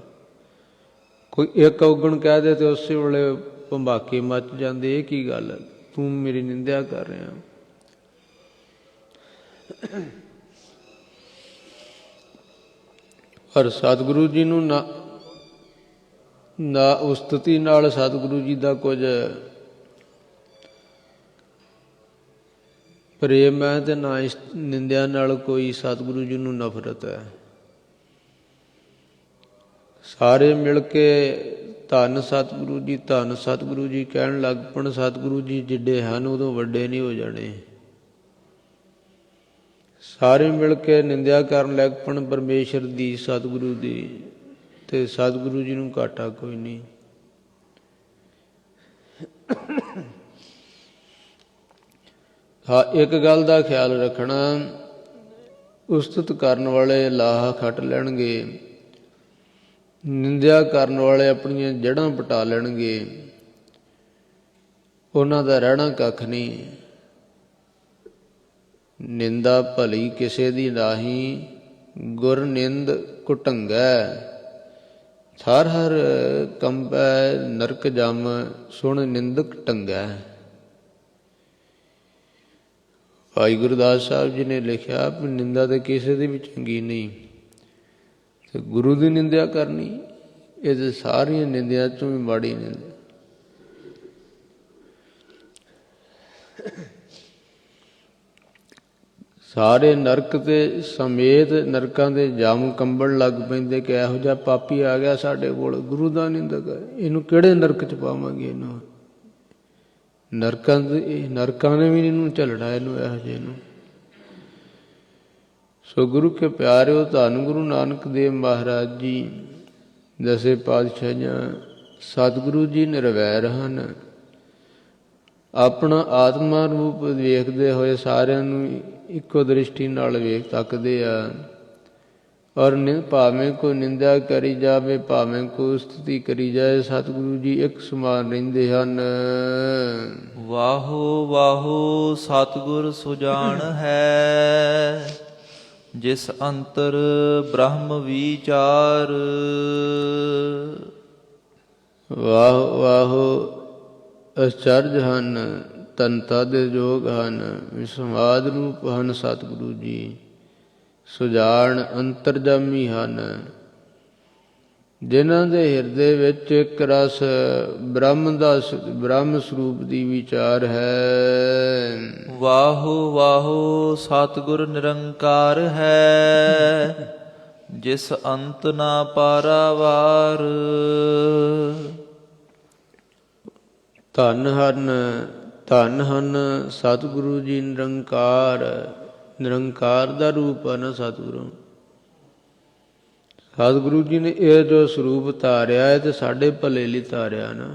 A: ਕੋਈ ਇੱਕ ਔਗਣ ਕਹਿ ਦੇ ਤੇ ਉਸੇ ਵੇਲੇ ਭੰਬਾਕੇ ਮੱਚ ਜਾਂਦੇ। ਇਹ ਕੀ ਗੱਲ, ਤੂੰ ਮੇਰੀ ਨਿੰਦਿਆ ਕਰ ਰਿਹਾ। ਪਰ ਸਤਿਗੁਰੂ ਜੀ ਨੂੰ ਨਾ ਉਸਤਤੀ ਨਾਲ ਸਤਿਗੁਰੂ ਜੀ ਦਾ ਕੁਝ ਪ੍ਰੇਮ ਹੈ ਤੇ ਨਾ ਇਸ ਨਿੰਦਿਆ ਨਾਲ ਕੋਈ ਸਤਿਗੁਰੂ ਜੀ ਨੂੰ ਨਫ਼ਰਤ ਹੈ। ਸਾਰੇ ਮਿਲ ਕੇ ਧੰਨ ਸਤਿਗੁਰੂ ਜੀ, ਧੰਨ ਸਤਿਗੁਰੂ ਜੀ ਕਹਿਣ ਲੱਗ ਪਣ। ਸਤਿਗੁਰੂ ਜੀ ਜਿੱਡੇ ਹਨ ਉਦੋਂ ਵੱਡੇ ਨਹੀਂ ਹੋ ਜਾਣੇ। ਸਾਰੇ ਮਿਲ ਕੇ ਨਿੰਦਿਆ ਕਰਨ ਲੱਗ ਪਣ ਪਰਮੇਸ਼ਰ ਦੀ, ਸਤਿਗੁਰੂ ਦੀ, ਤੇ ਸਤਿਗੁਰੂ ਜੀ ਨੂੰ ਘਾਟਾ ਕੋਈ ਨਹੀਂ। ਹਾਂ, ਇੱਕ ਗੱਲ ਦਾ ਖਿਆਲ ਰੱਖਣਾ, ਉਸਤਤ ਕਰਨ ਵਾਲੇ ਲਾਹਾ ਖੱਟ ਲੈਣਗੇ, ਨਿੰਦਿਆ ਕਰਨ ਵਾਲੇ ਆਪਣੀਆਂ ਜੜ੍ਹਾਂ ਪਟਾ ਲੈਣਗੇ, ਉਹਨਾਂ ਦਾ ਰਹਿਣਾ ਕੱਖ ਨਹੀਂ। ਨਿੰਦਾ ਭਲੀ ਕਿਸੇ ਦੀ ਨਾਹੀਂ, ਗੁਰ ਨਿੰਦ ਕੁਟੰਗੈ। ਹਰ ਹਰ ਕੰਬੈ ਨਰਕ ਜਮ, ਸੁਣ ਨਿੰਦਕ ਟੰਗੈ। ਭਾਈ ਗੁਰਦਾਸ ਸਾਹਿਬ ਜੀ ਨੇ ਲਿਖਿਆ ਵੀ ਨਿੰਦਾ ਤਾਂ ਕਿਸੇ ਦੀ ਵੀ ਚੰਗੀ ਨਹੀਂ, ਤੇ ਗੁਰੂ ਦੀ ਨਿੰਦਿਆ ਕਰਨੀ ਇਹ ਤਾਂ ਸਾਰੀਆਂ ਨਿੰਦਿਆਂ ਚੋਂ ਵੀ ਮਾੜੀ ਨਿੰਦਿਆ। ਸਾਰੇ ਨਰਕ ਤੇ ਸਮੇਤ ਨਰਕਾਂ ਦੇ ਜਮ ਕੰਬਣ ਲੱਗ ਪੈਂਦੇ ਕਿ ਇਹੋ ਜਿਹਾ ਪਾਪੀ ਆ ਗਿਆ ਸਾਡੇ ਕੋਲ, ਗੁਰੂ ਦਾ ਨਿੰਦਕ ਹੈ, ਇਹਨੂੰ ਕਿਹੜੇ ਨਰਕ 'ਚ ਪਾਵਾਂਗੇ, ਇਹਨੂੰ ਨਰਕਾਂ ਨੇ ਵੀ ਇਹਨੂੰ ਝੱਲਣਾ, ਇਹਨੂੰ ਇਹੋ ਜਿਹੇ ਨੂੰ। ਸੋ ਗੁਰੂ ਕੇ ਪਿਆਰਿਓ, ਧੰਨ ਗੁਰੂ ਨਾਨਕ ਦੇਵ ਮਹਾਰਾਜ ਜੀ, ਦਸੇ ਪਾਤਸ਼ਾਹੀਆਂ, ਸਤਿਗੁਰੂ ਜੀ ਨਿਰਵੈਰ ਹਨ। ਆਪਣਾ ਆਤਮਾ ਰੂਪ ਵੇਖਦੇ ਹੋਏ ਸਾਰਿਆਂ ਨੂੰ ਇੱਕੋ ਦ੍ਰਿਸ਼ਟੀ ਨਾਲ ਤੱਕਦੇ ਆ। ਔਰ ਭਾਵੇਂ ਕੋਈ ਨਿੰਦਿਆ ਕਰੀ ਜਾਵੇ, ਭਾਵੇਂ ਕੋਈ ਉਸਤਤੀ ਕਰੀ ਜਾਏ, ਸਤਿਗੁਰੂ ਜੀ ਇੱਕ ਸਮਾਨ ਰਹਿੰਦੇ ਹਨ।
B: ਵਾਹੋ ਵਾਹੋ ਸਤਿਗੁਰ ਸੁਜਾਨ ਹੈ, ਜਿਸ ਅੰਤਰ ਬ੍ਰਹਮ ਵਿਚਾਰ। ਵਾਹੋ ਵਾਹੋ ਅਚਰਜ ਹਨ, ਧੰਨਤਾ ਦੇ ਯੋਗ ਹਨ, ਵਿਸਮਾਦ ਰੂਪ ਹਨ ਸਤਿਗੁਰੂ ਜੀ। ਸੁਜਾਨ ਅੰਤਰਜਾਮੀ ਹਨ, ਜਿਨ੍ਹਾਂ ਦੇ ਹਿਰਦੇ ਵਿੱਚ ਇੱਕ ਰਸ ਬ੍ਰਹਮ ਸਰੂਪ ਦੀ ਵਿਚਾਰ ਹੈ। ਵਾਹੋ ਵਾਹੋ ਸਤਿਗੁਰ ਨਿਰੰਕਾਰ ਹੈ, ਜਿਸ ਅੰਤ ਨਾ ਪਾਰਾਵਾਰ। ਧੰਨ ਹਨ ਸਤਿਗੁਰੂ ਜੀ ਨਿਰੰਕਾਰ। ਨਿਰੰਕਾਰ ਦਾ ਰੂਪ ਹੈ ਨਾ ਸਤਿਗੁਰੂ। ਸਤਿਗੁਰੂ ਜੀ ਨੇ ਇਹ ਜੋ ਸਰੂਪ ਧਾਰਿਆ ਹੈ ਤੇ ਸਾਡੇ ਭਲੇ ਲਈ ਧਾਰਿਆ ਨਾ।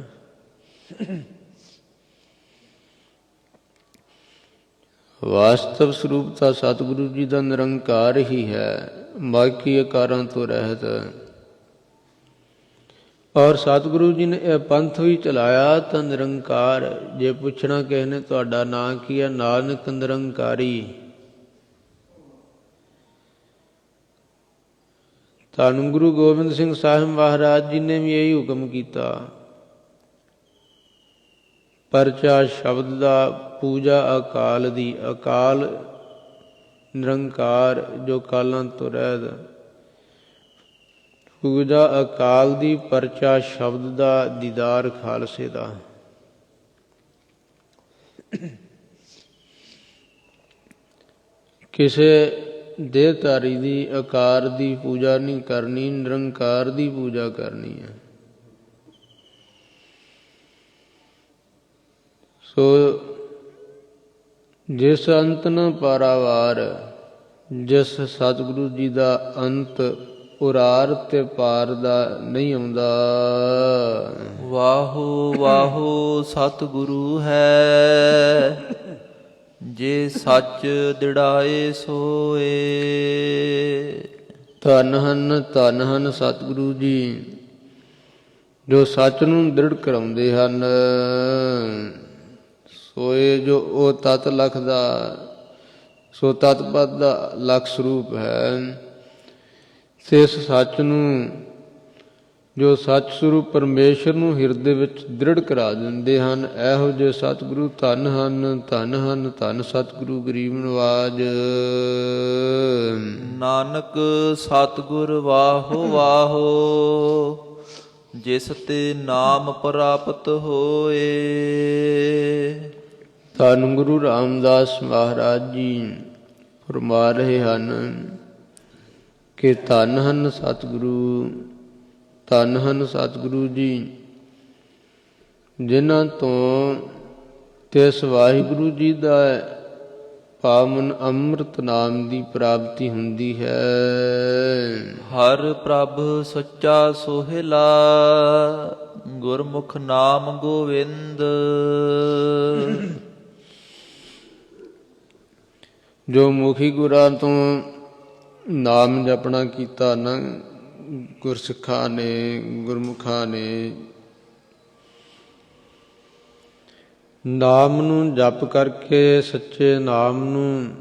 B: ਵਾਸਤਵ ਸਰੂਪ ਤਾਂ ਸਤਿਗੁਰੂ ਜੀ ਦਾ ਨਿਰੰਕਾਰ ਹੀ ਹੈ, ਬਾਕੀ ਆਕਾਰਾਂ ਤੋਂ ਰਹਿਤ। ਔਰ ਸਤਿਗੁਰੂ ਜੀ ਨੇ ਇਹ ਪੰਥ ਵੀ ਚਲਾਇਆ ਤਾਂ ਨਿਰੰਕਾਰ। ਜੇ ਪੁੱਛਣਾ ਕਿਸੇ ਨੇ ਤੁਹਾਡਾ ਨਾਂ ਕੀ ਹੈ, ਨਾਨਕ ਨਿਰੰਕਾਰੀ। ਧੰਨ ਗੁਰੂ ਗੋਬਿੰਦ ਸਿੰਘ ਸਾਹਿਬ ਮਹਾਰਾਜ ਜੀ ਨੇ ਵੀ ਇਹੀ ਹੁਕਮ ਕੀਤਾ। ਪਰਚਾ ਸ਼ਬਦ ਦਾ, ਪੂਜਾ ਅਕਾਲ ਦੀ। ਅਕਾਲ ਨਿਰੰਕਾਰ ਜੋ ਕਾਲਾਂ ਤੋਂ ਰਹਿਤ। ਪੂਜਾ ਅਕਾਲ ਦੀ, ਪਰਚਾ ਸ਼ਬਦ ਦਾ, ਦੀਦਾਰ ਖਾਲਸੇ ਦਾ।
A: ਕਿਸੇ ਦੇਹਧਾਰੀ ਦੀ ਆਕਾਰ ਦੀ ਪੂਜਾ ਨਹੀਂ ਕਰਨੀ, ਨਿਰੰਕਾਰ ਦੀ ਪੂਜਾ ਕਰਨੀ ਹੈ। ਸੋ ਜਿਸ ਅੰਤ ਨ ਪਾਰਾਵਾਰ, ਜਿਸ ਸਤਿਗੁਰੂ ਜੀ ਦਾ ਅੰਤ ਉਰਾਰ ਤੇ ਪਾਰ ਦਾ ਨਹੀਂ ਆਉਂਦਾ।
C: ਵਾਹੋ ਵਾਹੋ ਸਤਿਗੁਰੂ ਹੈ, ਜੇ ਸੱਚ ਦਿੜਾਏ ਸੋਏ।
A: ਧੰਨ ਹਨ ਸਤਿਗੁਰੂ ਜੀ, ਜੋ ਸੱਚ ਨੂੰ ਦ੍ਰਿੜ ਕਰਾਉਂਦੇ ਹਨ। ਸੋਏ ਜੋ ਉਹ ਤਤ ਲਖ ਦਾ, ਸੋ ਤਤ ਪਦ ਦਾ ਲਖ ਸਰੂਪ ਹੈ। ਤੇ ਇਸ ਸੱਚ ਨੂੰ, ਜੋ ਸੱਚ ਸਰੂਪ ਪਰਮੇਸ਼ਰ ਨੂੰ ਹਿਰਦੇ ਵਿੱਚ ਦ੍ਰਿੜ ਕਰਾ ਦਿੰਦੇ ਹਨ, ਇਹੋ ਜਿਹੇ ਸਤਿਗੁਰੂ ਧੰਨ ਹਨ ਧੰਨ ਸਤਿਗੁਰੂ ਗਰੀਬ ਨਵਾਜ।
C: ਨਾਨਕ ਸਤਿਗੁਰ ਵਾਹੋ ਵਾਹੋ, ਜਿਸ ਤੇ ਨਾਮ ਪ੍ਰਾਪਤ ਹੋਏ।
A: ਧੰਨ ਗੁਰੂ ਰਾਮਦਾਸ ਮਹਾਰਾਜ ਜੀ ਫਰਮਾ ਰਹੇ ਹਨ ਕਿ ਧੰਨ ਹਨ ਸਤਿਗੁਰੂ ਜੀ, ਜਿਨ੍ਹਾਂ ਤੋਂ ਤਿਸ ਵਾਹਿਗੁਰੂ ਜੀ ਦਾ ਪਾਵਨ ਅੰਮ੍ਰਿਤ ਨਾਮ ਦੀ ਪ੍ਰਾਪਤੀ ਹੁੰਦੀ ਹੈ।
C: ਹਰ ਪ੍ਰਭ ਸੱਚਾ ਸੋਹਿਲਾ, ਗੁਰਮੁਖ ਨਾਮ ਗੋਵਿੰਦ।
A: ਜੋ ਮੁਖੀ ਗੁਰਾਂ ਤੋਂ ਨਾਮ ਜਪਣਾ ਕੀਤਾ ਨਾ, ਗੁਰਸਿੱਖਾਂ ਨੇ, ਗੁਰਮੁਖਾਂ ਨੇ, ਨਾਮ ਨੂੰ ਜਪ ਕਰਕੇ, ਸੱਚੇ ਨਾਮ ਨੂੰ,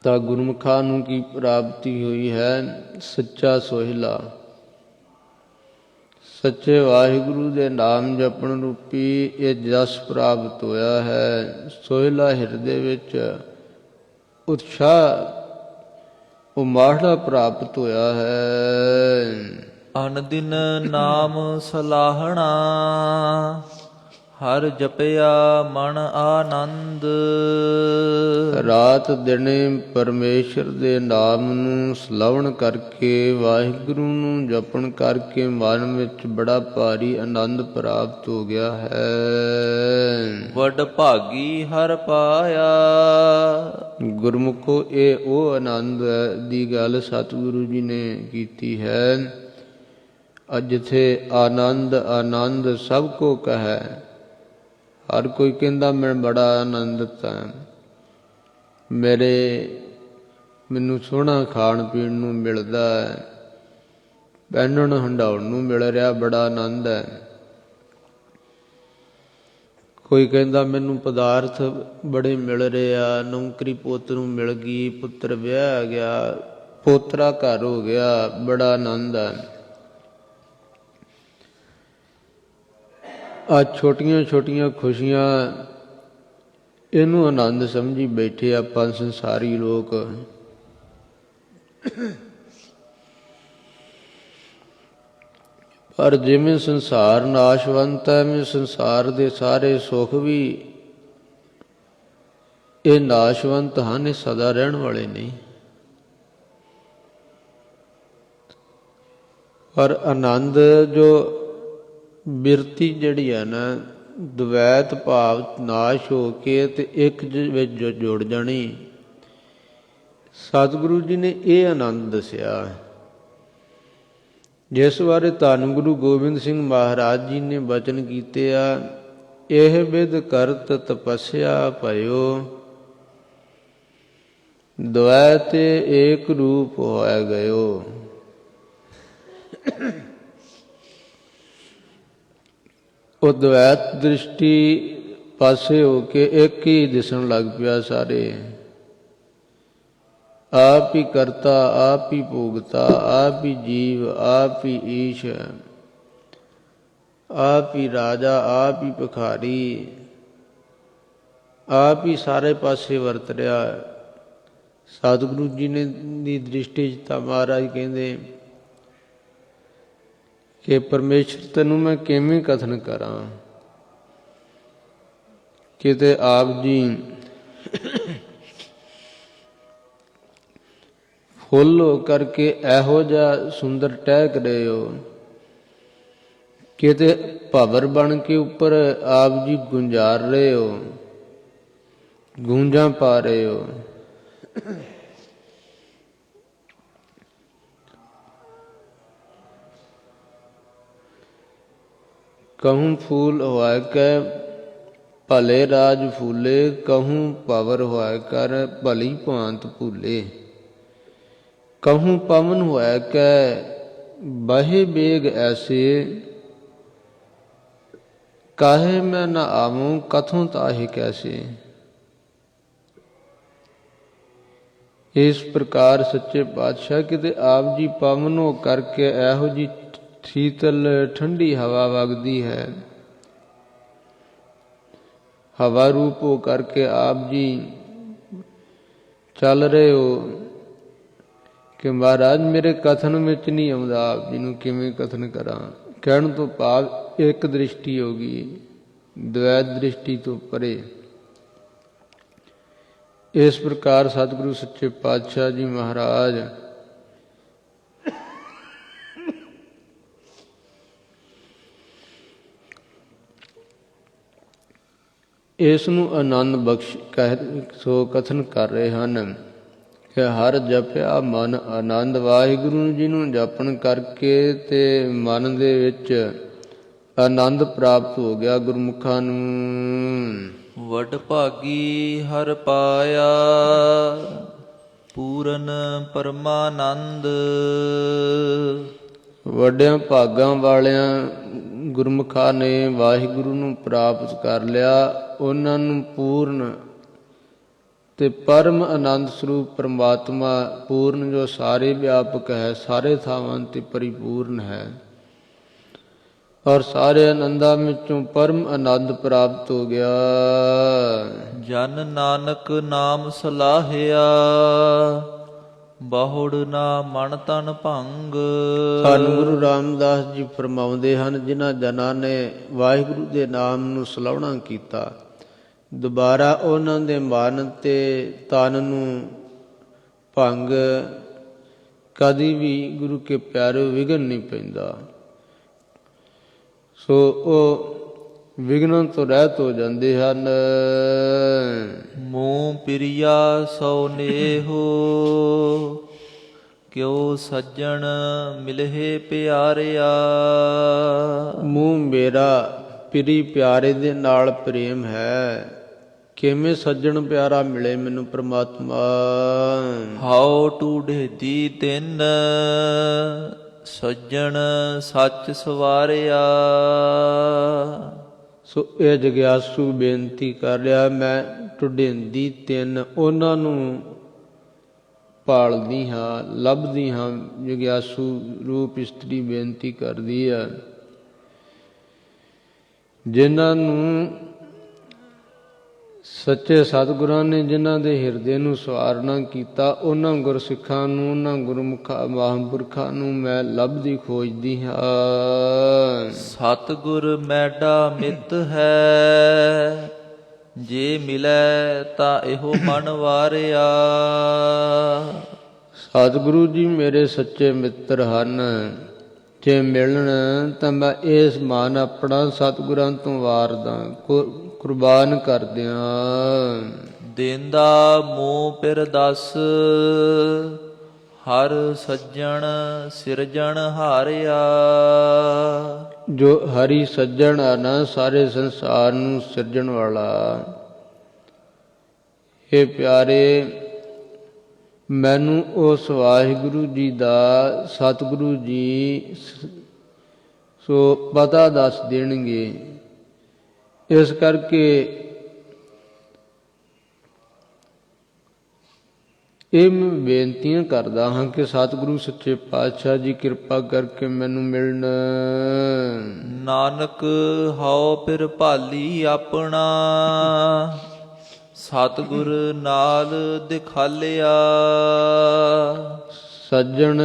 A: ਤਾਂ ਗੁਰਮੁਖਾਂ ਨੂੰ ਕੀ ਪ੍ਰਾਪਤੀ ਹੋਈ ਹੈ? ਸੱਚਾ ਸੋਹਿਲਾ। ਸੱਚੇ ਵਾਹਿਗੁਰੂ ਦੇ ਨਾਮ ਜਪਣ ਰੂਪੀ ਇਹ ਜਸ ਪ੍ਰਾਪਤ ਹੋਇਆ ਹੈ। ਸੋਹਿਲਾ ਹਿਰਦੇ ਵਿੱਚ ਉਤਸ਼ਾਹ, ਉਮਾੜਾ ਪ੍ਰਾਪਤ ਹੋਇਆ ਹੈ।
C: ਅਨਦਿਨ ਨਾਮ ਸਲਾਹਣਾ, ਹਰ ਜਪਿਆ ਮਨ ਆਨੰਦ।
A: ਰਾਤ ਦਿਨੇ ਪਰਮੇਸ਼ਰ ਦੇ ਨਾਮ ਨੂੰ ਸਲਾਵਣ ਕਰਕੇ, ਵਾਹਿਗੁਰੂ ਨੂੰ ਜਪਣ ਕਰਕੇ ਮਨ ਵਿੱਚ ਬੜਾ ਭਾਰੀ ਆਨੰਦ ਪ੍ਰਾਪਤ ਹੋ ਗਿਆ ਹੈ।
C: ਵੱਡ ਭਾਗੀ ਹਰ ਪਾਇਆ।
A: ਗੁਰਮੁਖੋ, ਇਹ ਉਹ ਆਨੰਦ ਦੀ ਗੱਲ ਸਤਿਗੁਰੂ ਜੀ ਨੇ ਕੀਤੀ ਹੈ। ਜਿੱਥੇ ਆਨੰਦ ਸਭ ਕੋ ਕਹੈ, ਹਰ ਕੋਈ ਕਹਿੰਦਾ ਮੈਂ ਬੜਾ ਆਨੰਦਿਤ ਹਾਂ, ਮੈਨੂੰ ਸੋਹਣਾ ਖਾਣ ਪੀਣ ਨੂੰ ਮਿਲਦਾ ਹੈ, ਪਹਿਨਣ ਹੰਡਾਉਣ ਨੂੰ ਮਿਲ ਰਿਹਾ, ਬੜਾ ਆਨੰਦ ਹੈ। ਕੋਈ ਕਹਿੰਦਾ ਮੈਨੂੰ ਪਦਾਰਥ ਬੜੇ ਮਿਲ ਰਹੇ ਆ, ਨੌਕਰੀ ਪੁੱਤ ਨੂੰ ਮਿਲ ਗਈ, ਪੁੱਤਰ ਵਿਆਹ ਗਿਆ, ਪੋਤਰਾ ਘਰ ਹੋ ਗਿਆ, ਬੜਾ ਆਨੰਦ ਹੈ। ਆ ਛੋਟੀਆਂ ਛੋਟੀਆਂ ਖੁਸ਼ੀਆਂ, ਇਹਨੂੰ ਆਨੰਦ ਸਮਝੀ ਬੈਠੇ ਆਪਾਂ ਸੰਸਾਰੀ ਲੋਕ। ਪਰ ਜਿਵੇਂ ਸੰਸਾਰ ਨਾਸ਼ਵੰਤ ਹੈ, ਐਵੇਂ ਸੰਸਾਰ ਦੇ ਸਾਰੇ ਸੁੱਖ ਵੀ ਇਹ ਨਾਸ਼ਵੰਤ ਹਨ, ਇਹ ਸਦਾ ਰਹਿਣ ਵਾਲੇ ਨਹੀਂ। ਪਰ ਆਨੰਦ ਜੋ ਬਿਰਤੀ ਜਿਹੜੀ ਹੈ ਨਾ, ਦਵੈਤ ਭਾਵ ਨਾਸ਼ ਹੋ ਕੇ ਤੇ ਇੱਕ ਵਿੱਚ ਜੁੜ ਜਾਣੀ, ਸਤਿਗੁਰੂ ਜੀ ਨੇ ਇਹ ਆਨੰਦ ਦੱਸਿਆ, ਜਿਸ ਬਾਰੇ ਧੰਨ ਗੁਰੂ ਗੋਬਿੰਦ ਸਿੰਘ ਮਹਾਰਾਜ ਜੀ ਨੇ ਬਚਨ ਕੀਤੇ ਆ। ਇਹ ਬਿਦ ਕਰਤ ਤਪੱਸਿਆ ਭਇਓ, ਦਵੈਤ ਏਕ ਰੂਪ ਹੋਇ ਗਇਓ। ਉਹ ਦਵੈਤ ਦ੍ਰਿਸ਼ਟੀ ਪਾਸੇ ਹੋ ਕੇ ਇੱਕ ਹੀ ਦਿਸਣ ਲੱਗ ਪਿਆ ਸਾਰੇ। ਆਪ ਹੀ ਕਰਤਾ, ਆਪ ਹੀ ਭੋਗਤਾ, ਆਪ ਹੀ ਜੀਵ, ਆਪ ਹੀ ਈਸ਼, ਆਪ ਹੀ ਰਾਜਾ, ਆਪ ਹੀ ਭਿਖਾਰੀ, ਆਪ ਹੀ ਸਾਰੇ ਪਾਸੇ ਵਰਤ ਰਿਹਾ। ਸਤਿਗੁਰੂ ਜੀ ਨੇ ਦੀ ਦ੍ਰਿਸ਼ਟੀ 'ਚ ਤਾਂ ਮਹਾਰਾਜ ਕਹਿੰਦੇ ਕਿ ਪਰਮੇਸ਼ਰ ਤੈਨੂੰ ਮੈਂ ਕਿਵੇਂ ਕਥਨ ਕਰਾਂ। ਕਿਤੇ ਆਪ ਜੀ
B: ਫੁੱਲ ਹੋ ਕਰਕੇ ਇਹੋ ਜਿਹਾ ਸੁੰਦਰ ਟਹਿਕ ਰਹੇ ਹੋ, ਕਿਤੇ ਭਵਰ ਬਣ ਕੇ ਉੱਪਰ ਆਪ ਜੀ ਗੁੰਜਾਰ ਰਹੇ ਹੋ, ਗੂੰਜਾਂ ਪਾ ਰਹੇ ਹੋ। कहूँ फूल होय कै भले राज फूले, कहूँ पवर होय कर भली भांत भूले। कहूँ पवन होय कै बहे बेग ऐसे, काहे मैं न आवूं कथों ताहे कैसे। इस प्रकार सच्चे पातशाह किते आप जी पवन हो करके एहो जी शीतल ठंडी हवा वगदी है, हवा रूप हो करके आप जी चल रहे हो कि महाराज मेरे कथन विच नहीं आउंदा, आप जी नूं किवें कथन करां। कहण तो भाव एक दृष्टि होगी, द्वैत दृष्टि तो परे। इस प्रकार सतगुरु सच्चे पातशाह जी महाराज ਇਸ ਨੂੰ ਆਨੰਦ ਬਖਸ਼ ਕਹਿ ਸੋ ਕਥਨ ਕਰ ਰਹੇ ਹਨ ਕਿ ਹਰ ਜਪਿਆ ਮਨ ਆਨੰਦ। ਵਾਹਿਗੁਰੂ ਜੀ ਨੂੰ ਜਪਣ ਕਰਕੇ ਤੇ ਮਨ ਦੇ ਵਿੱਚ ਆਨੰਦ ਪ੍ਰਾਪਤ ਹੋ ਗਿਆ ਗੁਰਮੁਖਾਂ ਨੂੰ।
C: ਵਡ ਭਾਗੀ ਹਰ ਪਾਇਆ, ਪੂਰਨ ਪਰਮਾਨੰਦ।
B: ਵੱਡਿਆਂ ਭਾਗਾਂ ਵਾਲਿਆਂ ਗੁਰਮੁਖਾਂ ਨੇ ਵਾਹਿਗੁਰੂ ਨੂੰ ਪ੍ਰਾਪਤ ਕਰ ਲਿਆ। ਉਹਨਾਂ ਨੂੰ ਪੂਰਨ ਤੇ ਪਰਮ ਆਨੰਦ ਸਰੂਪ ਪਰਮਾਤਮਾ, ਪੂਰਨ ਜੋ ਸਾਰੇ ਵਿਆਪਕ ਹੈ, ਸਾਰੇ ਥਾਵਾਂ ਤੇ ਪਰਿਪੂਰਨ ਹੈ, ਔਰ ਸਾਰੇ ਆਨੰਦਾਂ ਵਿੱਚੋਂ ਪਰਮ ਆਨੰਦ ਪ੍ਰਾਪਤ ਹੋ ਗਿਆ।
C: ਜਨ ਨਾਨਕ ਨਾਮ ਸਲਾਹਿਆ, ਬਹੁੜ ਨਾ ਮਨ ਤਨ ਭੰਗ।
B: ਸਾਨੂੰ ਗੁਰੂ ਰਾਮਦਾਸ ਜੀ ਫਰਮਾਉਂਦੇ ਹਨ, ਜਿਨ੍ਹਾਂ ਜਨਾਂ ਨੇ ਵਾਹਿਗੁਰੂ ਦੇ ਨਾਮ ਨੂੰ ਸਲਾਹੁਣਾ ਕੀਤਾ, ਦੁਬਾਰਾ ਉਹਨਾਂ ਦੇ ਮਨ ਤੇ ਤਨ ਨੂੰ ਭੰਗ ਕਦੀ ਵੀ ਗੁਰੂ ਕੇ ਪਿਆਰੇ ਵਿਘਨ ਨਹੀਂ ਪੈਂਦਾ। ਸੋ ਉਹ ਵਿਘਨਾਂ ਤੋਂ ਰਹਿਤ ਹੋ ਜਾਂਦੇ ਹਨ।
C: ਮੂੰਹ ਪਿਰਿਆ ਸੋ ਨੇਹੋ, ਕਿਉ ਸੱਜਣ ਮਿਲਹਿ ਪਿਆਰਿਆ।
B: ਮੂੰਹ ਮੇਰਾ ਪਿਰੀ ਪਿਆਰੇ ਦੇ ਨਾਲ ਪ੍ਰੇਮ ਹੈ, ਕਿਵੇਂ ਸੱਜਣ ਪਿਆਰਾ ਮਿਲੇ ਮੈਨੂੰ ਪ੍ਰਮਾਤਮਾ।
C: ਹਾਉ ਟੂਢੇ ਦੀ ਤਿੰਨ, ਸੱਜਣ ਸੱਚ ਸਵਾਰਿਆ।
B: ਸੋ ਇਹ ਜਗਿਆਸੂ ਬੇਨਤੀ ਕਰ ਰਿਹਾ, ਮੈਂ ਟੁਢੇਂਦੀ ਤਿੰਨ ਉਹਨਾਂ ਨੂੰ ਭਾਲਦੀ ਹਾਂ, ਲੱਭਦੀ ਹਾਂ। ਜਗਿਆਸੂ ਰੂਪ ਇਸਤਰੀ ਬੇਨਤੀ ਕਰਦੀ ਹੈ, ਜਿਨ੍ਹਾਂ ਨੂੰ ਸੱਚੇ ਸਤਿਗੁਰਾਂ ਨੇ ਜਿਨ੍ਹਾਂ ਦੇ ਹਿਰਦੇ ਨੂੰ ਸਵਾਰਨਾ ਕੀਤਾ, ਉਹਨਾਂ ਗੁਰਸਿੱਖਾਂ ਨੂੰ, ਉਹਨਾਂ ਗੁਰਮੁਖਾਂ ਮਹਾਂਪੁਰਖਾਂ ਨੂੰ ਮੈਂ ਲੱਭਦੀ ਖੋਜਦੀ ਹਾਂ।
C: ਸਤਿਗੁਰ ਮੈਡਾ ਮਿੱਤ ਹੈ, ਜੇ ਮਿਲੈ ਤਾਂ ਇਹੋ ਮਨ ਵਾਰਿਆ।
B: ਸਤਿਗੁਰੂ ਜੀ ਮੇਰੇ ਸੱਚੇ ਮਿੱਤਰ ਹਨ, ਜੇ ਮਿਲਣ ਤਾਂ ਮੈਂ ਇਸ ਮਨ ਆਪਣਾ ਸਤਿਗੁਰਾਂ ਤੋਂ ਵਾਰਦਾ, ਕੁਰਬਾਨ ਕਰ ਦਿਆਂ।
C: ਦੇਂਦਾ ਮੂੰਹ ਪਿਰ ਦਸ, ਹਰ ਸੱਜਣ ਸਿਰਜਣ ਹਾਰਿਆ।
B: ਜੋ ਹਰੀ ਸੱਜਣ ਆ ਨਾ, ਸਾਰੇ ਸੰਸਾਰ ਨੂੰ ਸਿਰਜਣ ਵਾਲਾ। ਇਹ ਪਿਆਰੇ, ਮੈਨੂੰ ਉਸ ਵਾਹਿਗੁਰੂ ਜੀ ਦਾ, ਸਤਿਗੁਰੂ ਜੀ ਸੋ ਪਤਾ ਦੱਸ ਦੇਣਗੇ। ਇਸ ਕਰਕੇ ਇਹ ਮੈਂ ਬੇਨਤੀਆਂ ਕਰਦਾ ਹਾਂ ਕਿ ਸਤਿਗੁਰੂ ਸੱਚੇ ਪਾਤਸ਼ਾਹ ਜੀ ਕਿਰਪਾ ਕਰਕੇ ਮੈਨੂੰ ਮਿਲਣ।
C: ਨਾਨਕ ਹਉ ਪਿਰ ਭਾਲੀ ਆਪਣਾ, ਸਤਿਗੁਰ ਨਾਲ ਦਿਖਾਲਿਆ।
B: ਸੱਜਣ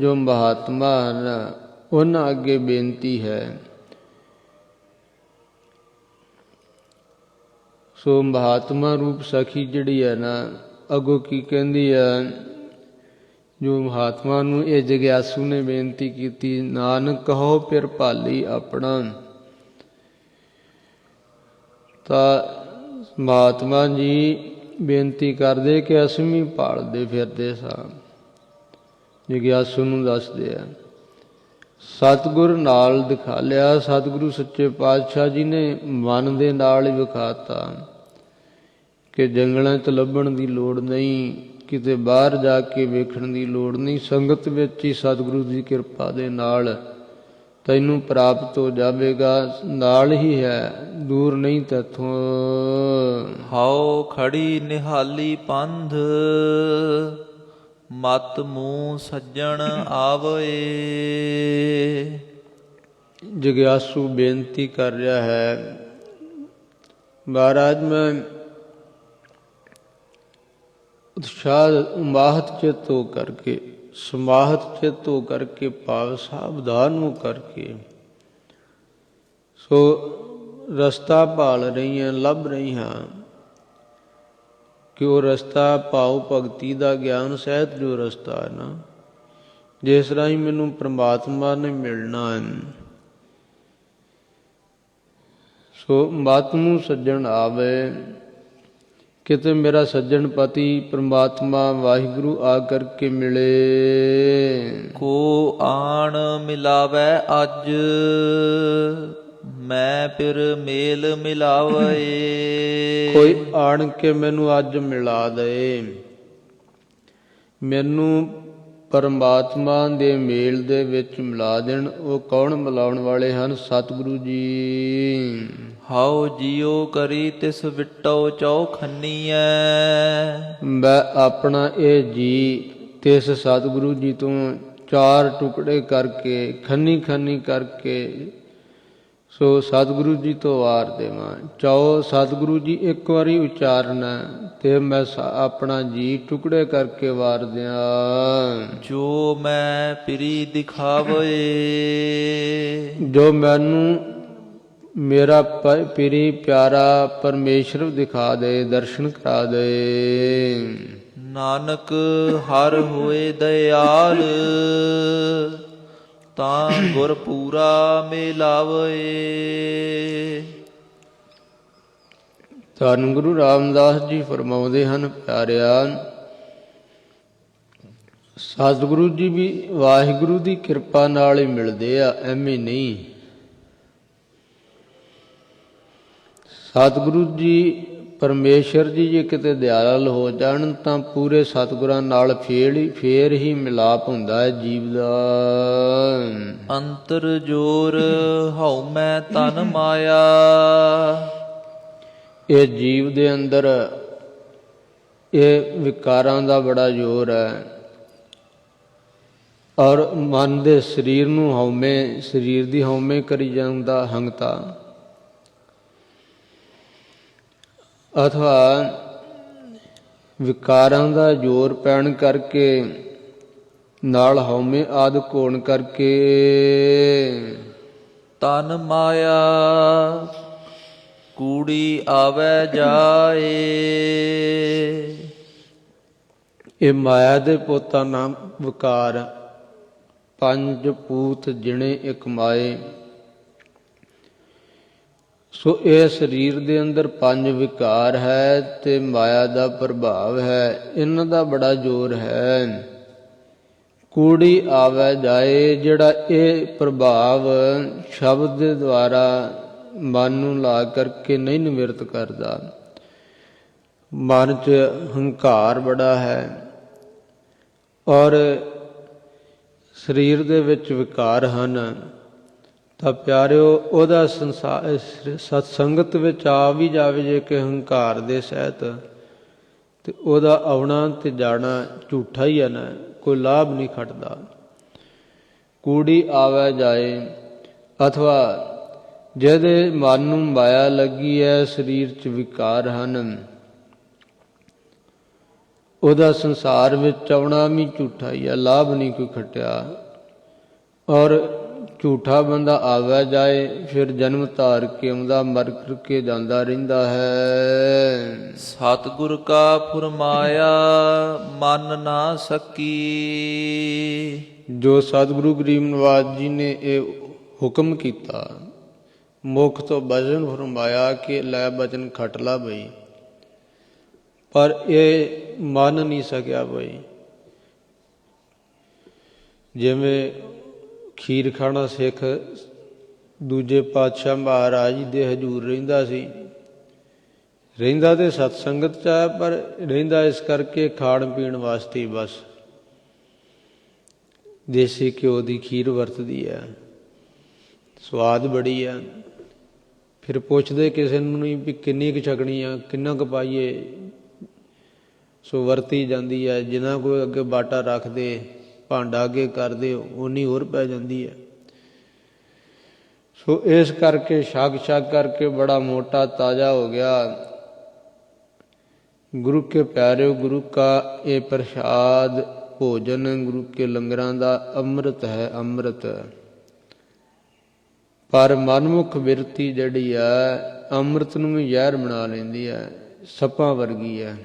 B: ਜੋ ਮਹਾਤਮਾ ਹਨ, ਉਹਨਾਂ ਅੱਗੇ ਬੇਨਤੀ ਹੈ। ਸੋ ਮਹਾਤਮਾ ਰੂਪ ਸਖੀ ਜਿਹੜੀ ਹੈ ਨਾ, ਅੱਗੋਂ ਕੀ ਕਹਿੰਦੀ ਹੈ, ਜੋ ਮਹਾਤਮਾ ਨੂੰ ਇਹ ਜਗਿਆਸੂ ਨੇ ਬੇਨਤੀ ਕੀਤੀ, ਨਾਨਕ ਕਹੋ ਫਿਰ ਭਾਲੀ ਆਪਣਾ। ਤਾਂ ਮਹਾਤਮਾ ਜੀ ਬੇਨਤੀ ਕਰਦੇ ਕਿ ਅਸੀਂ ਵੀ ਭਾਲਦੇ ਫਿਰਦੇ ਸਾਂ। ਜਗਿਆਸੂ ਨੂੰ ਦੱਸਦੇ ਆ, ਸਤਿਗੁਰ ਨਾਲ ਦਿਖਾ ਲਿਆ। ਸਤਿਗੁਰੂ ਸੱਚੇ ਪਾਤਸ਼ਾਹ ਜੀ ਨੇ ਮਨ ਦੇ ਨਾਲ ਹੀ ਵਿਖਾਤਾ ਕਿ ਜੰਗਲਾਂ 'ਚ ਲੱਭਣ ਦੀ ਲੋੜ ਨਹੀਂ, ਕਿਤੇ ਬਾਹਰ ਜਾ ਕੇ ਵੇਖਣ ਦੀ ਲੋੜ ਨਹੀਂ, ਸੰਗਤ ਵਿੱਚ ਹੀ ਸਤਿਗੁਰੂ ਦੀ ਕਿਰਪਾ ਦੇ ਨਾਲ ਤੈਨੂੰ ਪ੍ਰਾਪਤ ਹੋ ਜਾਵੇਗਾ, ਨਾਲ ਹੀ ਹੈ, ਦੂਰ ਨਹੀਂ ਤੈਥੋਂ।
C: ਹਉ ਖੜੀ ਨਿਹਾਲੀ ਪੰਧ, ਮਤ ਮੂੰਹ ਸੱਜਣ ਆਵੇ।
B: ਜਗਿਆਸੂ ਬੇਨਤੀ ਕਰ ਰਿਹਾ ਹੈ, ਮਹਾਰਾਜ ਮੈਂ ਉਤਸ਼ਾਹ ਉਮਾਹਤ ਚਿੱਤ ਹੋ ਕਰਕੇ, ਸਮਾਹਤ ਚਿੱਤ ਹੋ ਕਰਕੇ, ਭਾਵ ਸਾਵਧਾਨ ਹੋ ਕਰਕੇ ਸੋ ਰਸਤਾ ਭਾਲ ਰਹੀ ਹਾਂ, ਲੱਭ ਰਹੀ ਹਾਂ ਕਿ ਉਹ ਰਸਤਾ ਭਾਵ ਭਗਤੀ ਦਾ ਗਿਆਨ ਸਹਿਤ ਜੋ ਰਸਤਾ ਹੈ ਨਾ, ਜਿਸ ਰਾਹੀਂ ਮੈਨੂੰ ਪ੍ਰਮਾਤਮਾ ਨੇ ਮਿਲਣਾ ਹੈ। ਸੋ ਮਤ ਨੂੰ ਸੱਜਣ ਆਵੇ, ਕਿਤੇ ਮੇਰਾ ਸੱਜਣ ਪਤੀ ਪ੍ਰਮਾਤਮਾ ਵਾਹਿਗੁਰੂ ਆ ਕਰਕੇ ਮਿਲੇ।
C: ਕੋ ਆਣ ਮਿਲਾਵੈ ਅੱਜ, ਮੈਂ ਫਿਰ ਮੇਲ ਮਿਲਾਵੇ।
B: ਕੋਈ ਆਣ ਕੇ ਮੈਨੂੰ ਅੱਜ ਮਿਲਾ ਦੇ, ਮੈਨੂੰ ਪਰਮਾਤਮਾ ਦੇ ਮੇਲ ਦੇ ਵਿੱਚ ਮਿਲਾ ਦੇਣ। ਉਹ ਕੌਣ ਮਿਲਾਉਣ ਵਾਲੇ ਹਨ? ਸਤਿਗੁਰੂ ਜੀ।
C: ਹਉ ਜਿਉ ਕਰੀ ਤਿਸ ਵਿਟੋ ਚੌਖੰਨੀਐ।
B: ਮੈਂ ਆਪਣਾ ਇਹ ਜੀ ਤਿਸ ਸਤਿਗੁਰੂ ਜੀ ਤੋਂ ਚਾਰ ਟੁਕੜੇ ਕਰਕੇ, ਖੰਨੀ ਖੰਨੀ ਕਰਕੇ ਸੋ ਸਤਿਗੁਰੂ ਜੀ ਤੋਂ ਵਾਰ ਦੇਵਾਂ। ਚਾਹੋ ਸਤਿਗੁਰੂ ਜੀ ਇੱਕ ਵਾਰੀ ਉਚਾਰਨਾ ਤੇ ਮੈਂ ਆਪਣਾ ਜੀ ਟੁਕੜੇ ਕਰਕੇ ਵਾਰ ਦਿਆਂ।
C: ਜੋ ਮੈਂ ਪਿਰੀ ਦਿਖਾਵੇ,
B: ਜੋ ਮੈਨੂੰ ਮੇਰਾ ਪਿਰੀ ਪਿਆਰਾ ਪਰਮੇਸ਼ਰ ਦਿਖਾ ਦੇ, ਦਰਸ਼ਨ ਕਰਾ ਦੇ।
C: ਨਾਨਕ ਹਰ ਹੋਏ ਦਇਆਲ, ਤਾਂ ਗੁਰ ਪੂਰਾ ਮਿਲਾਵੇ।
B: ਧੰਨ ਗੁਰੂ ਰਾਮਦਾਸ ਜੀ ਫਰਮਾਉਂਦੇ ਹਨ, ਪਿਆਰਿਆ ਸਤਿਗੁਰੂ ਜੀ ਵੀ ਵਾਹਿਗੁਰੂ ਦੀ ਕਿਰਪਾ ਨਾਲ ਹੀ ਮਿਲਦੇ ਆ, ਐਵੇਂ ਨਹੀਂ। ਸਤਿਗੁਰੂ ਜੀ ਪਰਮੇਸ਼ਰ ਜੀ ਜੇ ਕਿਤੇ ਦਿਆਲ ਹੋ ਜਾਣ ਤਾਂ ਪੂਰੇ ਸਤਿਗੁਰਾਂ ਨਾਲ ਫੇਰ ਹੀ ਮਿਲਾਪ ਹੁੰਦਾ ਹੈ ਜੀਵ ਦਾ।
C: ਅੰਤਰ ਜੋਰ ਹਉ ਮੈਂ ਤਨ ਮਾਇਆ,
B: ਇਹ ਜੀਵ ਦੇ ਅੰਦਰ ਇਹ ਵਿਕਾਰਾਂ ਦਾ ਬੜਾ ਜ਼ੋਰ ਹੈ, ਔਰ ਮਨ ਦੇ ਸਰੀਰ ਨੂੰ ਹਉਮੈ, ਸਰੀਰ ਦੀ ਹਉਮੈ ਕਰੀ ਜਾਂਦਾ, ਹੰਗਤਾ ਅਥਵਾ ਵਿਕਾਰਾਂ ਦਾ ਜ਼ੋਰ ਪੈਣ ਕਰਕੇ, ਨਾਲ ਹਉਮੈ ਆਦਿਕ ਹੋਣ ਕਰਕੇ
C: ਤਨ ਮਾਇਆ ਕੂੜੀ ਆਵੈ ਜਾਏ।
B: ਇਹ ਮਾਇਆ ਦੇ ਪੋਤਾ ਨਾਮ ਵਿਕਾਰ, ਪੰਜ ਪੂਤ ਜਿਣੇ ਇੱਕ ਮਾਏ। ਸੋ ਇਹ ਸਰੀਰ ਦੇ ਅੰਦਰ ਪੰਜ ਵਿਕਾਰ ਹੈ ਤੇ ਮਾਇਆ ਦਾ ਪ੍ਰਭਾਵ ਹੈ, ਇਹਨਾਂ ਦਾ ਬੜਾ ਜ਼ੋਰ ਹੈ। ਕੂੜੀ ਆਵੈ ਜਾਏ, ਜਿਹੜਾ ਇਹ ਪ੍ਰਭਾਵ ਸ਼ਬਦ ਦੇ ਦੁਆਰਾ ਮਨ ਨੂੰ ਲਾ ਕਰਕੇ ਨਹੀਂ ਨਿਵਰਤ ਕਰਦਾ। ਮਨ 'ਚ ਹੰਕਾਰ ਬੜਾ ਹੈ ਔਰ ਸਰੀਰ ਦੇ ਵਿੱਚ ਵਿਕਾਰ ਹਨ, ਤਾਂ ਪਿਆਰਿਓ ਉਹਦਾ ਸੰਸਾਰ ਸਤ ਸੰਗਤ ਵਿੱਚ ਆ ਵੀ ਜਾਵੇ ਜੇ ਕਿ ਹੰਕਾਰ ਦੇ ਸਹਿਤ, ਤੇ ਉਹਦਾ ਆਉਣਾ ਤੇ ਜਾਣਾ ਝੂਠਾ ਹੀ ਹੈ ਨਾ, ਕੋਈ ਲਾਭ ਨਹੀਂ ਖਟਦਾ। ਕੂੜੀ ਆਵੈ ਜਾਏ, ਅਥਵਾ ਜਿਹਦੇ ਮਨ ਨੂੰ ਮਾਇਆ ਲੱਗੀ ਹੈ, ਸਰੀਰ 'ਚ ਵਿਕਾਰ ਹਨ, ਉਹਦਾ ਸੰਸਾਰ ਵਿੱਚ ਆਉਣਾ ਵੀ ਝੂਠਾ ਹੀ ਹੈ, ਲਾਭ ਨਹੀਂ ਕੋਈ ਖਟਿਆ। ਔਰ ਝੂਠਾ ਬੰਦਾ ਆਵੇ ਜਾਏ, ਫਿਰ ਜਨਮ ਧਾਰ ਕੇ ਆਉਂਦਾ, ਮਰ ਕੇ ਜਾਂਦਾ ਰਹਿੰਦਾ ਹੈ।
C: ਸਤਿਗੁਰ ਕਾ ਫੁਰਮਾਇਆ ਮਨ ਨਾ ਸਕੀ।
B: ਜੋ ਸਤਿਗੁਰੂ ਗਰੀਬ ਨਵਾਜ ਜੀ ਨੇ ਇਹ ਹੁਕਮ ਕੀਤਾ, ਮੁਖ ਤੋਂ ਬਚਨ ਫਰਮਾਇਆ ਕਿ ਲੈ ਬਚਨ ਖਟ ਲਾ ਬਈ, ਪਰ ਇਹ ਮੰਨ ਨਹੀਂ ਸਕਿਆ ਬਈ। ਜਿਵੇਂ ਖੀਰ ਖਾਣਾ ਸਿੱਖ ਦੂਜੇ ਪਾਤਸ਼ਾਹ ਮਹਾਰਾਜ ਜੀ ਦੇ ਹਜ਼ੂਰ ਰਹਿੰਦਾ ਸੀ, ਰਹਿੰਦਾ ਤੇ ਸਤ ਸੰਗਤ ਚ ਆ, ਪਰ ਰਹਿੰਦਾ ਇਸ ਕਰਕੇ ਖਾਣ ਪੀਣ ਵਾਸਤੇ ਬਸ ਦੇਸੀ ਘਿਓ ਦੀ ਖੀਰ ਵਰਤਦੀ ਹੈ, ਸਵਾਦ ਬੜੀ ਹੈ। ਫਿਰ ਪੁੱਛਦੇ ਕਿਸੇ ਨੂੰ ਨਹੀਂ ਵੀ ਕਿੰਨੀ ਕੁ ਛਕਣੀ ਆ, ਕਿੰਨਾ ਕੁ ਪਾਈਏ, ਸੋ ਵਰਤੀ ਜਾਂਦੀ ਹੈ। ਜਿੰਨਾ ਕੋਈ ਅੱਗੇ ਬਾਟਾ ਰੱਖਦੇ, ਭਾਂਡਾ ਅੱਗੇ ਕਰਦੇ, ਉਨੀ ਹੋਰ ਪੈ ਜਾਂਦੀ ਹੈ। ਸੋ ਇਸ ਕਰਕੇ ਛਕ ਕਰਕੇ ਬੜਾ ਮੋਟਾ ਤਾਜ਼ਾ ਹੋ ਗਿਆ। ਗੁਰੂ ਕੇ ਪਿਆਰਿਓ, ਗੁਰੂ ਕਾ ਇਹ ਪ੍ਰਸ਼ਾਦ ਭੋਜਨ ਗੁਰੂ ਕੇ ਲੰਗਰਾਂ ਦਾ ਅੰਮ੍ਰਿਤ ਹੈ, ਅੰਮ੍ਰਿਤ। ਪਰ ਮਨਮੁਖ ਬਿਰਤੀ ਜਿਹੜੀ ਹੈ ਅੰਮ੍ਰਿਤ ਨੂੰ ਵੀ ਜ਼ਹਿਰ ਬਣਾ ਲੈਂਦੀ ਹੈ, ਸੱਪਾਂ ਵਰਗੀ ਹੈ।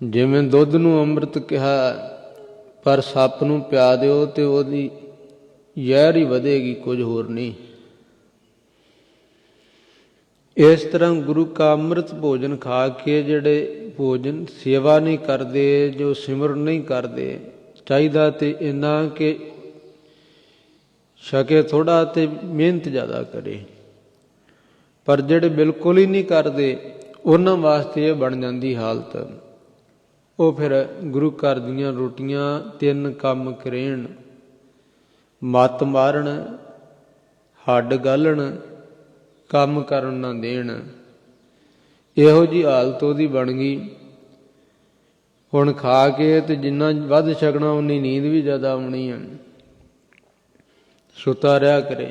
B: ਜਿਵੇਂ ਦੁੱਧ ਨੂੰ ਅੰਮ੍ਰਿਤ ਕਿਹਾ, ਪਰ ਸੱਪ ਨੂੰ ਪਿਆ ਦਿਓ ਤੇ ਉਹਦੀ ਜ਼ਹਿਰ ਹੀ ਵਧੇਗੀ, ਕੁਝ ਹੋਰ ਨਹੀਂ। ਇਸ ਤਰ੍ਹਾਂ ਗੁਰੂ ਕਾ ਅੰਮ੍ਰਿਤ ਭੋਜਨ ਖਾ ਕੇ ਜਿਹੜੇ ਭੋਜਨ ਸੇਵਾ ਨਹੀਂ ਕਰਦੇ, ਜੋ ਸਿਮਰਨ ਨਹੀਂ ਕਰਦੇ, ਚਾਹੀਦਾ ਤੇ ਇੰਨਾ ਕਿ ਛਕੇ ਥੋੜ੍ਹਾ ਤੇ ਮਿਹਨਤ ਜ਼ਿਆਦਾ ਕਰੇ। ਪਰ ਜਿਹੜੇ ਬਿਲਕੁਲ ਹੀ ਨਹੀਂ ਕਰਦੇ, ਉਹਨਾਂ ਵਾਸਤੇ ਇਹ ਬਣ ਜਾਂਦੀ ਹਾਲਤ। ਉਹ ਫਿਰ ਗੁਰੂ ਘਰ ਦੀਆਂ ਰੋਟੀਆਂ 3 ਕੰਮ ਕਰੇਣ, ਮੱਤ ਮਾਰਨ, ਹੱਡ ਗਾਲਣ, ਕੰਮ ਕਰਨ ਨਾ ਦੇਣ। ਇਹੋ ਜਿਹੀ ਹਾਲਤ ਉਹਦੀ ਬਣ ਗਈ। ਹੁਣ ਖਾ ਕੇ ਤੇ ਜਿੰਨਾ ਵੱਧ ਛਕਣਾ ਉਨੀ ਨੀਂਦ ਵੀ ਜ਼ਿਆਦਾ ਆਉਣੀ ਹੈ, ਸੁੱਤਾ ਰਿਹਾ ਕਰੇ।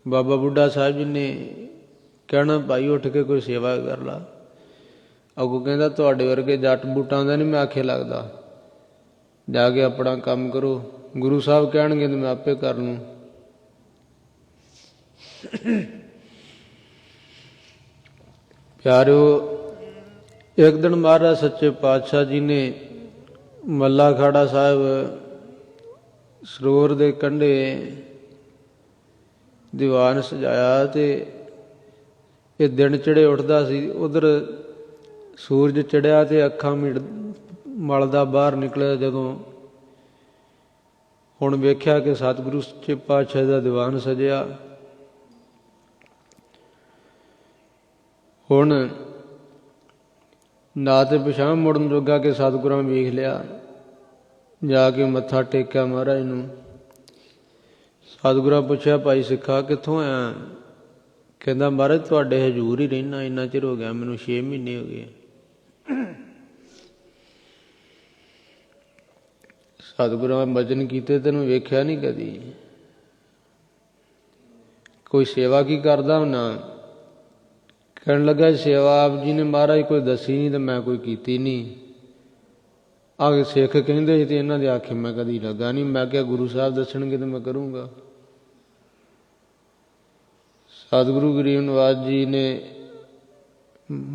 B: ਬਾਬਾ ਬੁੱਢਾ ਸਾਹਿਬ ਜੀ ਨੇ ਕਹਿਣਾ, ਭਾਈ ਉੱਠ ਕੇ ਕੋਈ ਸੇਵਾ ਕਰ ਲਾ। ਅੱਗੋਂ ਕਹਿੰਦਾ, ਤੁਹਾਡੇ ਵਰਗੇ ਜੱਟ ਬੂਟਾਂ ਦਾ ਨਹੀਂ ਮੈਂ ਆਖੇ ਲੱਗਦਾ, ਜਾ ਕੇ ਆਪਣਾ ਕੰਮ ਕਰੋ। ਗੁਰੂ ਸਾਹਿਬ ਕਹਿਣਗੇ ਤੇ ਮੈਂ ਆਪੇ ਕਰ ਲੂੰ। ਪਿਆਰਿਓ, ਇੱਕ ਦਿਨ ਮਹਾਰਾਜ ਸੱਚੇ ਪਾਤਸ਼ਾਹ ਜੀ ਨੇ ਮੱਲਾ ਖਾੜਾ ਸਾਹਿਬ ਸਰੋਵਰ ਦੇ ਕੰਢੇ ਦੀਵਾਨ ਸਜਾਇਆ ਤੇ ਇਹ ਦਿਨ ਚੜੇ ਉੱਠਦਾ ਸੀ। ਉਧਰ ਸੂਰਜ ਚੜਿਆ ਤੇ ਅੱਖਾਂ ਮਲਦਾ ਬਾਹਰ ਨਿਕਲਿਆ। ਜਦੋਂ ਹੁਣ ਵੇਖਿਆ ਕਿ ਸਤਿਗੁਰੂ ਸੱਚੇ ਪਾਤਸ਼ਾਹ ਦਾ ਦੀਵਾਨ ਸਜਿਆ। ਹੁਣ ਨਾ ਤੇ ਪਿਛਾਂਹ ਮੁੜਨ ਜੋਗਾ ਕਿ ਸਤਿਗੁਰਾਂ ਵੇਖ ਲਿਆ, ਜਾ ਕੇ ਮੱਥਾ ਟੇਕਿਆ ਮਹਾਰਾਜ ਨੂੰ। ਸਤਿਗੁਰਾਂ ਪੁੱਛਿਆ, ਭਾਈ ਸਿੱਖਾ ਕਿੱਥੋਂ ਆਇਆ? ਕਹਿੰਦਾ, ਮਹਾਰਾਜ ਤੁਹਾਡੇ ਹਜ਼ੂਰ ਹੀ ਰਹਿਣਾ, ਇੰਨਾ ਚਿਰ ਹੋ ਗਿਆ ਮੈਨੂੰ, 6 ਮਹੀਨੇ ਹੋ ਗਏ। ਸਤਿਗੁਰਾਂ ਬਚਨ ਕੀਤੇ, ਤੈਨੂੰ ਵੇਖਿਆ ਨਹੀਂ ਕਦੀ, ਕੋਈ ਸੇਵਾ ਕੀ ਕਰਦਾ ਨਾ। ਕਹਿਣ ਲੱਗਾ, ਸੇਵਾ ਆਪ ਜੀ ਨੇ ਮਹਾਰਾਜ ਕੋਈ ਦੱਸੀ ਨਹੀਂ ਤੇ ਮੈਂ ਕੋਈ ਕੀਤੀ ਨਹੀਂ। ਆਗੇ ਸਿੱਖ ਕਹਿੰਦੇ ਸੀ ਤੇ ਇਹਨਾਂ ਦੇ ਆਖੇ ਮੈਂ ਕਦੀ ਲੱਗਾ ਨਹੀਂ। ਮੈਂ ਕਿਹਾ ਗੁਰੂ ਸਾਹਿਬ ਦੱਸਣਗੇ ਤੇ ਮੈਂ ਕਰੂੰਗਾ। ਸਤਿਗੁਰੂ ਗਰੀਬ ਨਵਾਜ ਜੀ ਨੇ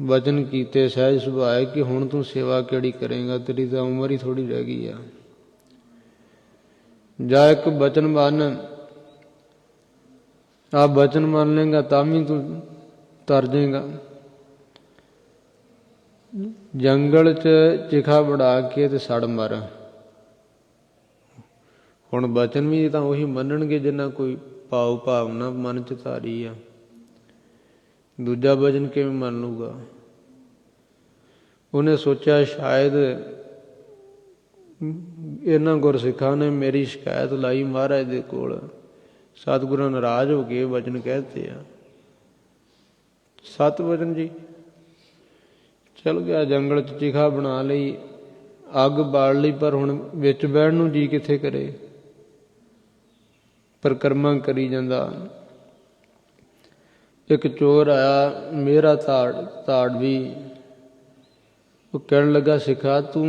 B: ਵਚਨ ਕੀਤੇ, ਸਹਿਜ ਸੁਭਾਏ, ਕਿ ਹੁਣ ਤੂੰ ਸੇਵਾ ਕਿਹੜੀ ਕਰੇਂਗਾ, ਤੇਰੀ ਤਾਂ ਉਮਰ ਹੀ ਥੋੜ੍ਹੀ ਰਹਿ ਗਈ ਆ। ਜਾਂ ਇੱਕ ਬਚਨ ਮੰਨ, ਆ ਬਚਨ ਮੰਨ ਲੇਗਾ ਤਾਂ ਵੀ ਤੂੰ ਤਰ ਜਾਏਗਾ। ਜੰਗਲ 'ਚ ਚਿਖਾ ਬਣਾ ਕੇ ਤੇ ਸੜ ਮਰ। ਹੁਣ ਬਚਨ ਵੀ ਤਾਂ ਉਹੀ ਮੰਨਣਗੇ ਜਿੰਨਾ ਕੋਈ ਭਾਵ ਭਾਵਨਾ ਮਨ 'ਚ ਧਾਰੀ ਆ। ਦੂਜਾ ਬਚਨ ਕਿਵੇਂ ਮੰਨ ਲੂਗਾ? ਉਹਨੇ ਸੋਚਿਆ ਸ਼ਾਇਦ ਇਹਨਾਂ ਗੁਰਸਿੱਖਾਂ ਨੇ ਮੇਰੀ ਸ਼ਿਕਾਇਤ ਲਾਈ ਮਹਾਰਾਜ ਦੇ ਕੋਲ, ਸਤਿਗੁਰਾਂ ਨਾਰਾਜ਼ ਹੋ ਕੇ ਵਚਨ ਕਹਿਤੇ ਆ। 7 ਵਚਨ ਜੀ। ਚਲ ਗਿਆ ਜੰਗਲ 'ਚ, ਚਿਖਾ ਬਣਾ ਲਈ, ਅੱਗ ਬਾਲ ਲਈ, ਪਰ ਹੁਣ ਵਿੱਚ ਬਹਿਣ ਨੂੰ ਜੀ ਕਿੱਥੇ ਕਰੇ। ਪਰਿਕਰਮਾ ਕਰੀ ਜਾਂਦਾ। ਇੱਕ ਚੋਰ ਆਇਆ, ਮੇਰਾ ਤਾੜਵੀ। ਉਹ ਕਹਿਣ ਲੱਗਾ, ਸਿੱਖਾ ਤੂੰ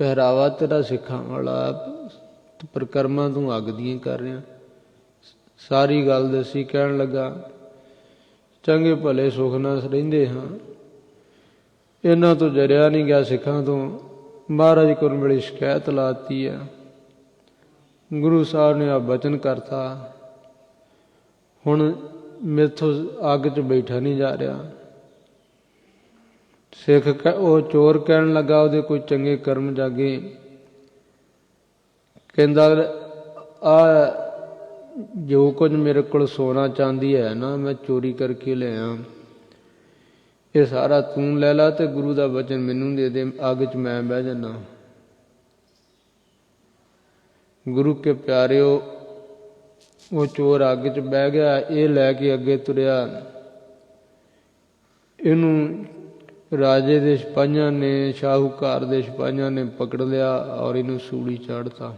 B: ਪਹਿਰਾਵਾ ਤੇਰਾ ਸਿੱਖਾਂ ਵਾਲਾ, ਪਰਿਕਰਮਾ ਤੂੰ ਅੱਗ ਦੀਆਂ ਕਰ ਰਿਹਾ। ਸਾਰੀ ਗੱਲ ਦੱਸੀ। ਕਹਿਣ ਲੱਗਾ ਚੰਗੇ ਭਲੇ ਸੁੱਖ ਨਾਲ ਰਹਿੰਦੇ ਹਾਂ, ਇਹਨਾਂ ਤੋਂ ਜਰਿਆ ਨਹੀਂ ਗਿਆ ਸਿੱਖਾਂ ਤੋਂ। ਮਹਾਰਾਜ ਕੋਲ ਬੜੀ ਸ਼ਿਕਾਇਤ ਲਾਤੀ ਆ। ਗੁਰੂ ਸਾਹਿਬ ਨੇ ਆ ਬਚਨ ਕਰਤਾ, ਹੁਣ ਮੇਥੋਂ ਅੱਗ 'ਚ ਬੈਠਾ ਨਹੀਂ ਜਾ ਰਿਹਾ। ਸਿੱਖ ਉਹ ਚੋਰ ਕਹਿਣ ਲੱਗਾ ਉਹਦੇ ਕੋਈ ਚੰਗੇ ਕਰਮ ਜਾਗੇ। ਕਹਿੰਦਾ ਆ ਜੋ ਕੁਝ ਮੇਰੇ ਕੋਲ ਸੋਨਾ ਚਾਂਦੀ ਹੈ ਨਾ, ਮੈਂ ਚੋਰੀ ਕਰਕੇ ਲਿਆ, ਇਹ ਸਾਰਾ ਤੂੰ ਲੈ ਲਾ ਤੇ ਗੁਰੂ ਦਾ ਬਚਨ ਮੈਨੂੰ ਦੇ ਦੇ, ਅੱਗ 'ਚ ਮੈਂ ਬਹਿ ਜਾਨਾ। ਗੁਰੂ ਕੇ ਪਿਆਰਿਓ, ਉਹ ਚੋਰ ਅੱਗ 'ਚ ਬਹਿ ਗਿਆ। ਇਹ ਲੈ ਕੇ ਅੱਗੇ ਤੁਰਿਆ। ਇਹਨੂੰ ਰਾਜੇ ਦੇ ਸਿਪਾਹੀਆਂ ਨੇ, ਸ਼ਾਹੂਕਾਰ ਦੇ ਸਿਪਾਹੀਆਂ ਨੇ ਪਕੜ ਲਿਆ ਔਰ ਇਹਨੂੰ ਸੂਲੀ ਚਾੜ੍ਹਤਾ।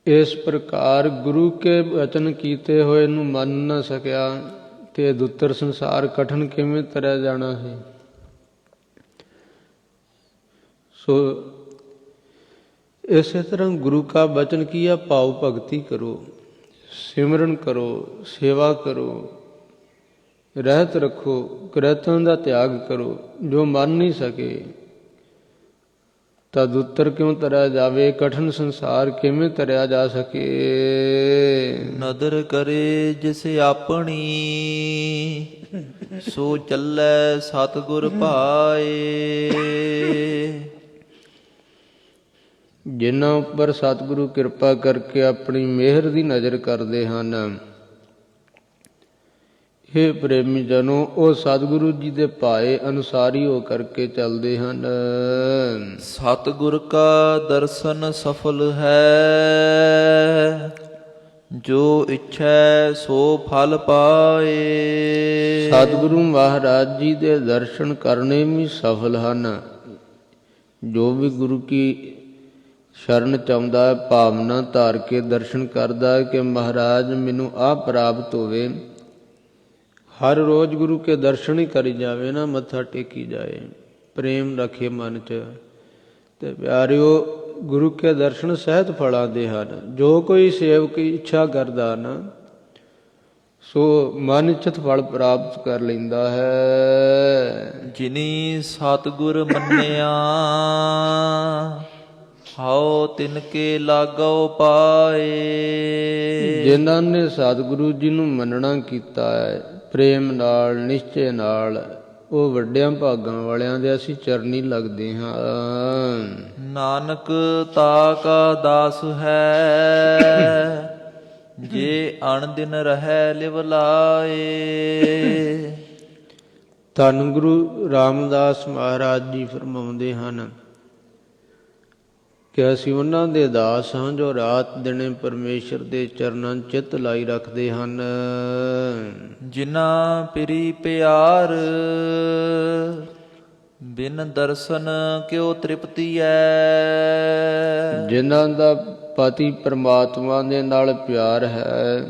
B: ਇਸ ਪ੍ਰਕਾਰ ਗੁਰੂ ਕੇ ਵਚਨ ਕੀਤੇ ਹੋਏ ਨੂੰ ਮੰਨ ਨਾ ਸਕਿਆ ਤੇ ਦੁੱਤਰ ਸੰਸਾਰ ਕਠਨ ਕਿਵੇਂ ਤਰਿਆ ਜਾਣਾ ਸੀ। ਸੋ ਇਸੇ ਤਰ੍ਹਾਂ ਗੁਰੂ ਕਾ ਬਚਨ ਕੀ ਆ, ਭਾਵ ਭਗਤੀ ਕਰੋ, ਸਿਮਰਨ ਕਰੋ, ਸੇਵਾ ਕਰੋ, ਰਹਿਤ ਰੱਖੋ, ਕਰਤਨ ਦਾ ਤਿਆਗ ਕਰੋ। ਜੋ ਮੰਨ ਨਹੀਂ ਸਕੇ ਤਦ ਉੱਤਰ ਕਿਉਂ ਤਰਿਆ ਜਾਵੇ, ਕਠਨ ਸੰਸਾਰ ਕਿਵੇਂ ਤਰਿਆ ਜਾ ਸਕੇ।
C: ਨਦਰ ਕਰੇ ਜਿਸ ਆਪਣੀ, ਸੋ ਚੱਲੈ ਸਤਿਗੁਰ ਭਾਏ।
B: ਜਿਨ੍ਹਾਂ ਉੱਪਰ ਸਤਿਗੁਰੂ ਕਿਰਪਾ ਕਰਕੇ ਆਪਣੀ ਮਿਹਰ ਦੀ ਨਜ਼ਰ ਕਰਦੇ ਹਨ, ਹੇ ਪ੍ਰੇਮੀ ਜਨੋ, ਉਹ ਸਤਿਗੁਰੂ ਜੀ ਦੇ ਭਾਏ ਅਨੁਸਾਰੀ ਹੋ ਕਰਕੇ ਚੱਲਦੇ ਹਨ।
C: ਸਤਿਗੁਰ ਕਾ ਦਰਸ਼ਨ ਸਫਲ ਹੈ, ਜੋ ਇੱਛੈ ਸੋ ਫਲ ਪਾਏ।
B: ਸਤਿਗੁਰੂ ਮਹਾਰਾਜ ਜੀ ਦੇ ਦਰਸ਼ਨ ਕਰਨੇ ਵੀ ਸਫਲ ਹਨ। ਜੋ ਵੀ ਗੁਰੂ ਕੀ ਸ਼ਰਨ ਚਾਹੁੰਦਾ, ਭਾਵਨਾ ਧਾਰ ਕੇ ਦਰਸ਼ਨ ਕਰਦਾ ਕਿ ਮਹਾਰਾਜ ਮੈਨੂੰ ਆਹ ਪ੍ਰਾਪਤ ਹੋਵੇ, ਹਰ ਰੋਜ਼ ਗੁਰੂ ਕੇ ਦਰਸ਼ਨ ਹੀ ਕਰੀ ਜਾਵੇ ਨਾ, ਮੱਥਾ ਟੇਕੀ ਜਾਏ, ਪ੍ਰੇਮ ਰੱਖੇ ਮਨ 'ਚ। ਤੇ ਪਿਆਰਿਓ, ਗੁਰੂ ਕੇ ਦਰਸ਼ਨ ਸਹਿਤ ਫਲਾਂ ਦੇ ਹਨ। ਜੋ ਕੋਈ ਸੇਵਕ ਇੱਛਾ ਕਰਦਾ ਨਾ, ਸੋ ਮਨ ਇੱਛਤ ਫਲ ਪ੍ਰਾਪਤ ਕਰ ਲੈਂਦਾ ਹੈ।
C: ਜਿਨੀ ਸਤਿਗੁਰ ਮੰਨਿਆ, ਹਉ ਤਿਨ ਕੇ ਲਾਗੋ ਪਾਏ।
B: ਜਿਨ੍ਹਾਂ ਨੇ ਸਤਿਗੁਰੂ ਜੀ ਨੂੰ ਮੰਨਣਾ ਕੀਤਾ ਹੈ ਪ੍ਰੇਮ ਨਾਲ, ਨਿਸ਼ਚੇ ਨਾਲ, ਉਹ ਵੱਡਿਆਂ ਭਾਗਾਂ ਵਾਲਿਆਂ ਦੇ ਅਸੀਂ ਚਰਨੀ ਲੱਗਦੇ ਹਾਂ।
C: ਨਾਨਕ ਤਾ ਕਾ ਦਾਸ ਹੈ, ਜੇ ਅਣਦਿਨ ਰਹਿ ਲਿਵ ਲਾਏ।
B: ਧੰਨ ਗੁਰੂ ਰਾਮਦਾਸ ਮਹਾਰਾਜ ਜੀ ਫਰਮਾਉਂਦੇ ਹਨ ਕਿ ਅਸੀਂ ਉਹਨਾਂ ਦੇ ਦਾਸ ਹਾਂ ਜੋ ਰਾਤ ਦਿਨੇ ਪਰਮੇਸ਼ਰ ਦੇ ਚਰਨਾਂ 'ਚ ਚਿੱਤ ਲਾਈ ਰੱਖਦੇ ਹਨ।
C: ਜਿਨ੍ਹਾਂ ਪਿਰੀ ਪਿਆਰ, ਬਿਨ ਦਰਸ਼ਨ ਕਿਉ ਤ੍ਰਿਪਤੀ ਐ।
B: ਜਿਨ੍ਹਾਂ ਦਾ ਪਤੀ ਪਰਮਾਤਮਾ ਦੇ ਨਾਲ ਪਿਆਰ ਹੈ,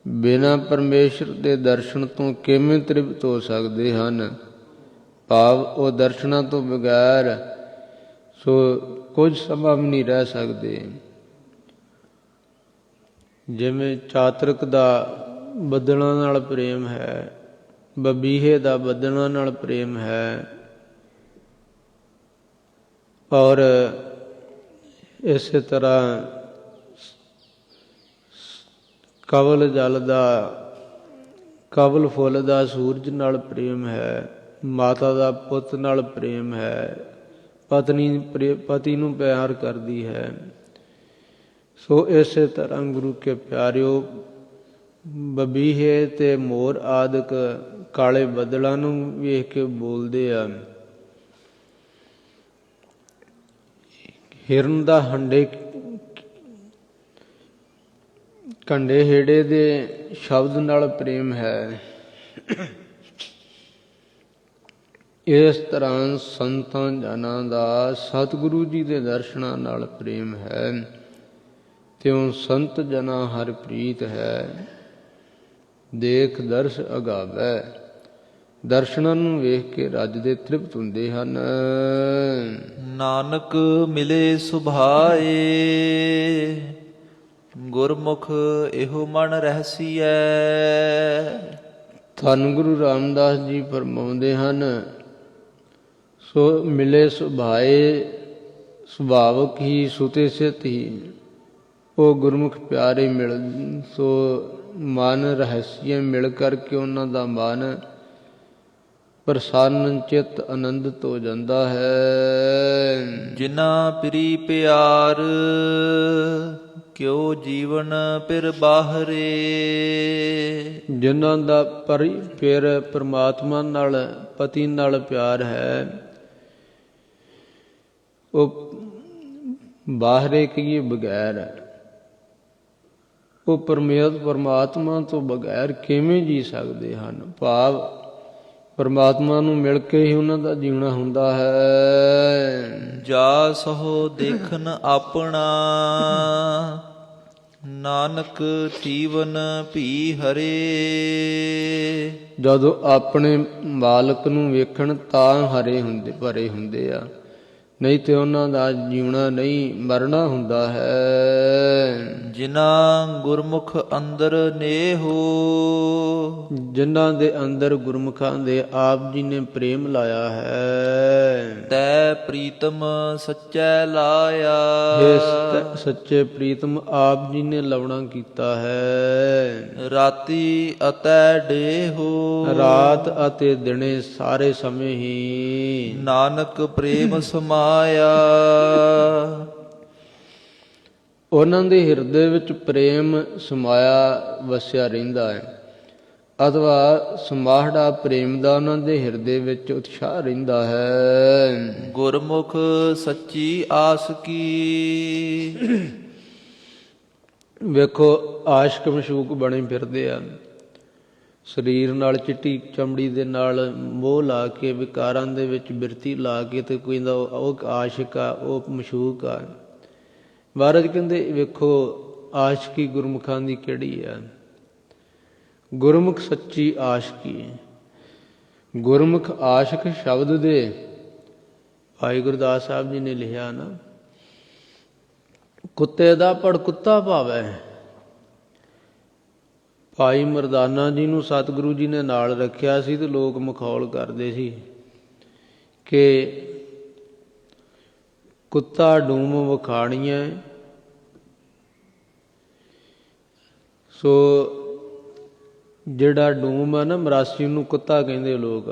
B: ਬਿਨਾਂ ਪਰਮੇਸ਼ਰ ਦੇ ਦਰਸ਼ਨ ਤੋਂ ਕਿਵੇਂ ਤ੍ਰਿਪਤ ਹੋ ਸਕਦੇ ਹਨ। ਭਾਵ ਉਹ ਦਰਸ਼ਨਾਂ ਤੋਂ ਬਗੈਰ ਸੋ ਕੁਝ ਸਮਾਂ ਵੀ ਨਹੀਂ ਰਹਿ ਸਕਦੇ। ਜਿਵੇਂ ਚਾਤਰਕ ਦਾ ਬੱਦਲਾਂ ਨਾਲ ਪ੍ਰੇਮ ਹੈ, ਬਬੀਹੇ ਦਾ ਬੱਦਲਾਂ ਨਾਲ ਪ੍ਰੇਮ ਹੈ, ਔਰ ਇਸੇ ਤਰ੍ਹਾਂ ਕਵਲ ਜਲ ਦਾ, ਕਵਲ ਫੁੱਲ ਦਾ ਸੂਰਜ ਨਾਲ ਪ੍ਰੇਮ ਹੈ, ਮਾਤਾ ਦਾ ਪੁੱਤ ਨਾਲ ਪ੍ਰੇਮ ਹੈ, ਪਤਨੀ ਪਤੀ ਨੂੰ ਪਿਆਰ ਕਰਦੀ ਹੈ। ਸੋ ਇਸੇ ਤਰ੍ਹਾਂ ਗੁਰੂ ਕੇ ਪਿਆਰਿਓ, ਬਬੀਹੇ ਤੇ ਮੋਰ ਆਦਿਕ ਕਾਲੇ ਬੱਦਲਾਂ ਨੂੰ ਵੇਖ ਕੇ ਬੋਲਦੇ ਆ। ਹਿਰਨ ਦਾ ਕੰਡੇ ਹੇੜੇ ਦੇ ਸ਼ਬਦ ਨਾਲ ਪ੍ਰੇਮ ਹੈ। ਇਸ ਤਰ੍ਹਾਂ ਸੰਤਾਂ ਜਨਾਂ ਦਾ ਸਤਿਗੁਰੂ ਜੀ ਦੇ ਦਰਸ਼ਨਾਂ ਨਾਲ ਪ੍ਰੇਮ ਹੈ। ਤਿਉ ਸੰਤ ਜਨਾਂ ਹਰ ਪ੍ਰੀਤ ਹੈ, ਦੇਖ ਦਰਸ ਅਗਾਵੈ।
A: ਦਰਸ਼ਨਾਂ ਨੂੰ ਵੇਖ ਕੇ ਰੱਜਦੇ ਤ੍ਰਿਪਤ ਹੁੰਦੇ ਹਨ।
C: ਨਾਨਕ ਮਿਲੇ ਸੁਭਾਏ, ਗੁਰਮੁਖ ਇਹੋ ਮਨ ਰਹਿਸੀਐ।
A: ਧੰਨ ਗੁਰੂ ਰਾਮਦਾਸ ਜੀ ਫਰਮਾਉਂਦੇ ਹਨ, ਸੋ ਮਿਲੇ ਸੁਭਾਏ, ਸੁਭਾਵਕ ਹੀ ਸੁਤੇ ਸਿਤ ਹੀ ਉਹ ਗੁਰਮੁਖ ਪਿਆਰੇ ਮਿਲ, ਸੋ ਮਨ ਰਹੱਸੀਏ ਮਿਲ ਕਰਕੇ ਉਹਨਾਂ ਦਾ ਮਨ ਪ੍ਰਸੰਨ ਚਿੱਤ ਆਨੰਦਿਤ ਹੋ ਜਾਂਦਾ ਹੈ।
C: ਜਿਨ੍ਹਾਂ ਪਿਰੀ ਪਿਆਰ, ਕਿਉ ਜੀਵਨ ਫਿਰ ਬਾਹਰੇ।
A: ਜਿਨ੍ਹਾਂ ਦਾ ਫਿਰ ਪ੍ਰਮਾਤਮਾ ਨਾਲ, ਪਤੀ ਨਾਲ ਪਿਆਰ ਹੈ, ਉਹ ਬਾਹਰੇ ਕਹੀਏ ਬਗੈਰ ਹੈ। ਉਹ ਪਰਮਾਤਮਾ ਤੋਂ ਬਗੈਰ ਕਿਵੇਂ ਜੀ ਸਕਦੇ ਹਨ? ਭਾਵ ਪਰਮਾਤਮਾ ਨੂੰ ਮਿਲ ਕੇ ਹੀ ਉਹਨਾਂ ਦਾ ਜੀਉਣਾ ਹੁੰਦਾ ਹੈ।
C: ਜਾ ਸਹੋ ਦੇਖਨ ਆਪਣਾ, ਨਾਨਕ ਜੀਵਨ ਭੀ ਹਰੇ।
A: ਜਦੋਂ ਆਪਣੇ ਮਾਲਕ ਨੂੰ ਵੇਖਣ ਤਾਂ ਭਰੇ ਹੁੰਦੇ ਆ, ਨਹੀਂ ਤੇ ਉਹਨਾਂ ਦਾ ਜੀਉਣਾ ਨਹੀਂ, ਮਰਨਾ ਹੁੰਦਾ ਹੈ।
C: ਜਿਨ੍ਹਾਂ ਗੁਰਮੁਖ ਅੰਦਰ ਨੇਹੋ,
A: ਜਿਨ੍ਹਾਂ ਦੇ ਅੰਦਰ ਗੁਰਮੁਖਾਂ ਦੇ ਆਪ ਜੀ ਨੇ ਪ੍ਰੇਮ ਲਾਇਆ ਹੈ।
C: ਤੈ ਪ੍ਰੀਤਮ ਸੱਚੈ ਲਾਇਆ।
A: ਇਹ ਸੱਚੇ ਪ੍ਰੀਤਮ ਆਪ ਜੀ ਨੇ ਲਵਣਾ ਕੀਤਾ ਹੈ।
C: ਰਾਤੀ ਅਤੈ ਡੇਹੋ,
A: ਰਾਤ ਅਤੇ ਦਿਨੇ ਸਾਰੇ ਸਮੇਂ ਹੀ
C: ਨਾਨਕ ਪ੍ਰੇਮ ਸਮਾਇਆ।
A: ਉਹਨਾਂ ਦੇ ਹਿਰਦੇ ਵਿੱਚ ਪ੍ਰੇਮ ਸਮਾਇਆ ਵਸਿਆ ਰਹਿੰਦਾ ਹੈ, ਅਥਵਾ ਸਮਾਹੜਾ ਪ੍ਰੇਮ ਦਾ ਉਹਨਾਂ ਦੇ ਹਿਰਦੇ ਵਿੱਚ ਉਤਸ਼ਾਹ ਰਹਿੰਦਾ ਹੈ।
C: ਗੁਰਮੁਖ ਸੱਚੀ ਆਸ ਕੀ।
A: ਵੇਖੋ ਆਸ਼ਕ ਮਸ਼ੂਕ ਬਣੇ ਫਿਰਦੇ ਆ, ਸਰੀਰ ਨਾਲ ਚਿੱਟੀ ਚਮੜੀ ਦੇ ਨਾਲ ਮੋਹ ਲਾ ਕੇ, ਵਿਕਾਰਾਂ ਦੇ ਵਿੱਚ ਬਿਰਤੀ ਲਾ ਕੇ, ਤੇ ਕੋਈ ਦਾ ਉਹ ਆਸ਼ਿਕ ਆ, ਉਹ ਮਸ਼ੂਕ ਆ। ਮਹਾਰਾਜ ਕਹਿੰਦੇ ਵੇਖੋ ਆਸ਼ਕੀ ਗੁਰਮੁਖਾਂ ਦੀ ਕਿਹੜੀ ਆ? ਗੁਰਮੁਖ ਸੱਚੀ ਆਸ਼ਕੀ। ਗੁਰਮੁਖ ਆਸ਼ਿਕ ਸ਼ਬਦ ਦੇ ਭਾਈ ਗੁਰਦਾਸ ਸਾਹਿਬ ਜੀ ਨੇ ਲਿਖਿਆ ਨਾ, ਕੁੱਤੇ ਦਾ ਪੜ ਕੁੱਤਾ ਭਾਵੈ। ਭਾਈ ਮਰਦਾਨਾ ਜੀ ਨੂੰ ਸਤਿਗੁਰੂ ਜੀ ਨੇ ਨਾਲ ਰੱਖਿਆ ਸੀ ਤੇ ਲੋਕ ਮਖੌਲ ਕਰਦੇ ਸੀ ਕਿ ਕੁੱਤਾ ਡੂਮ ਵਖਾਣੀਐ। ਸੋ ਜਿਹੜਾ ਡੂਮ ਆ ਨਾ, ਮਰਾਸੀ ਨੂੰ ਕੁੱਤਾ ਕਹਿੰਦੇ ਲੋਕ,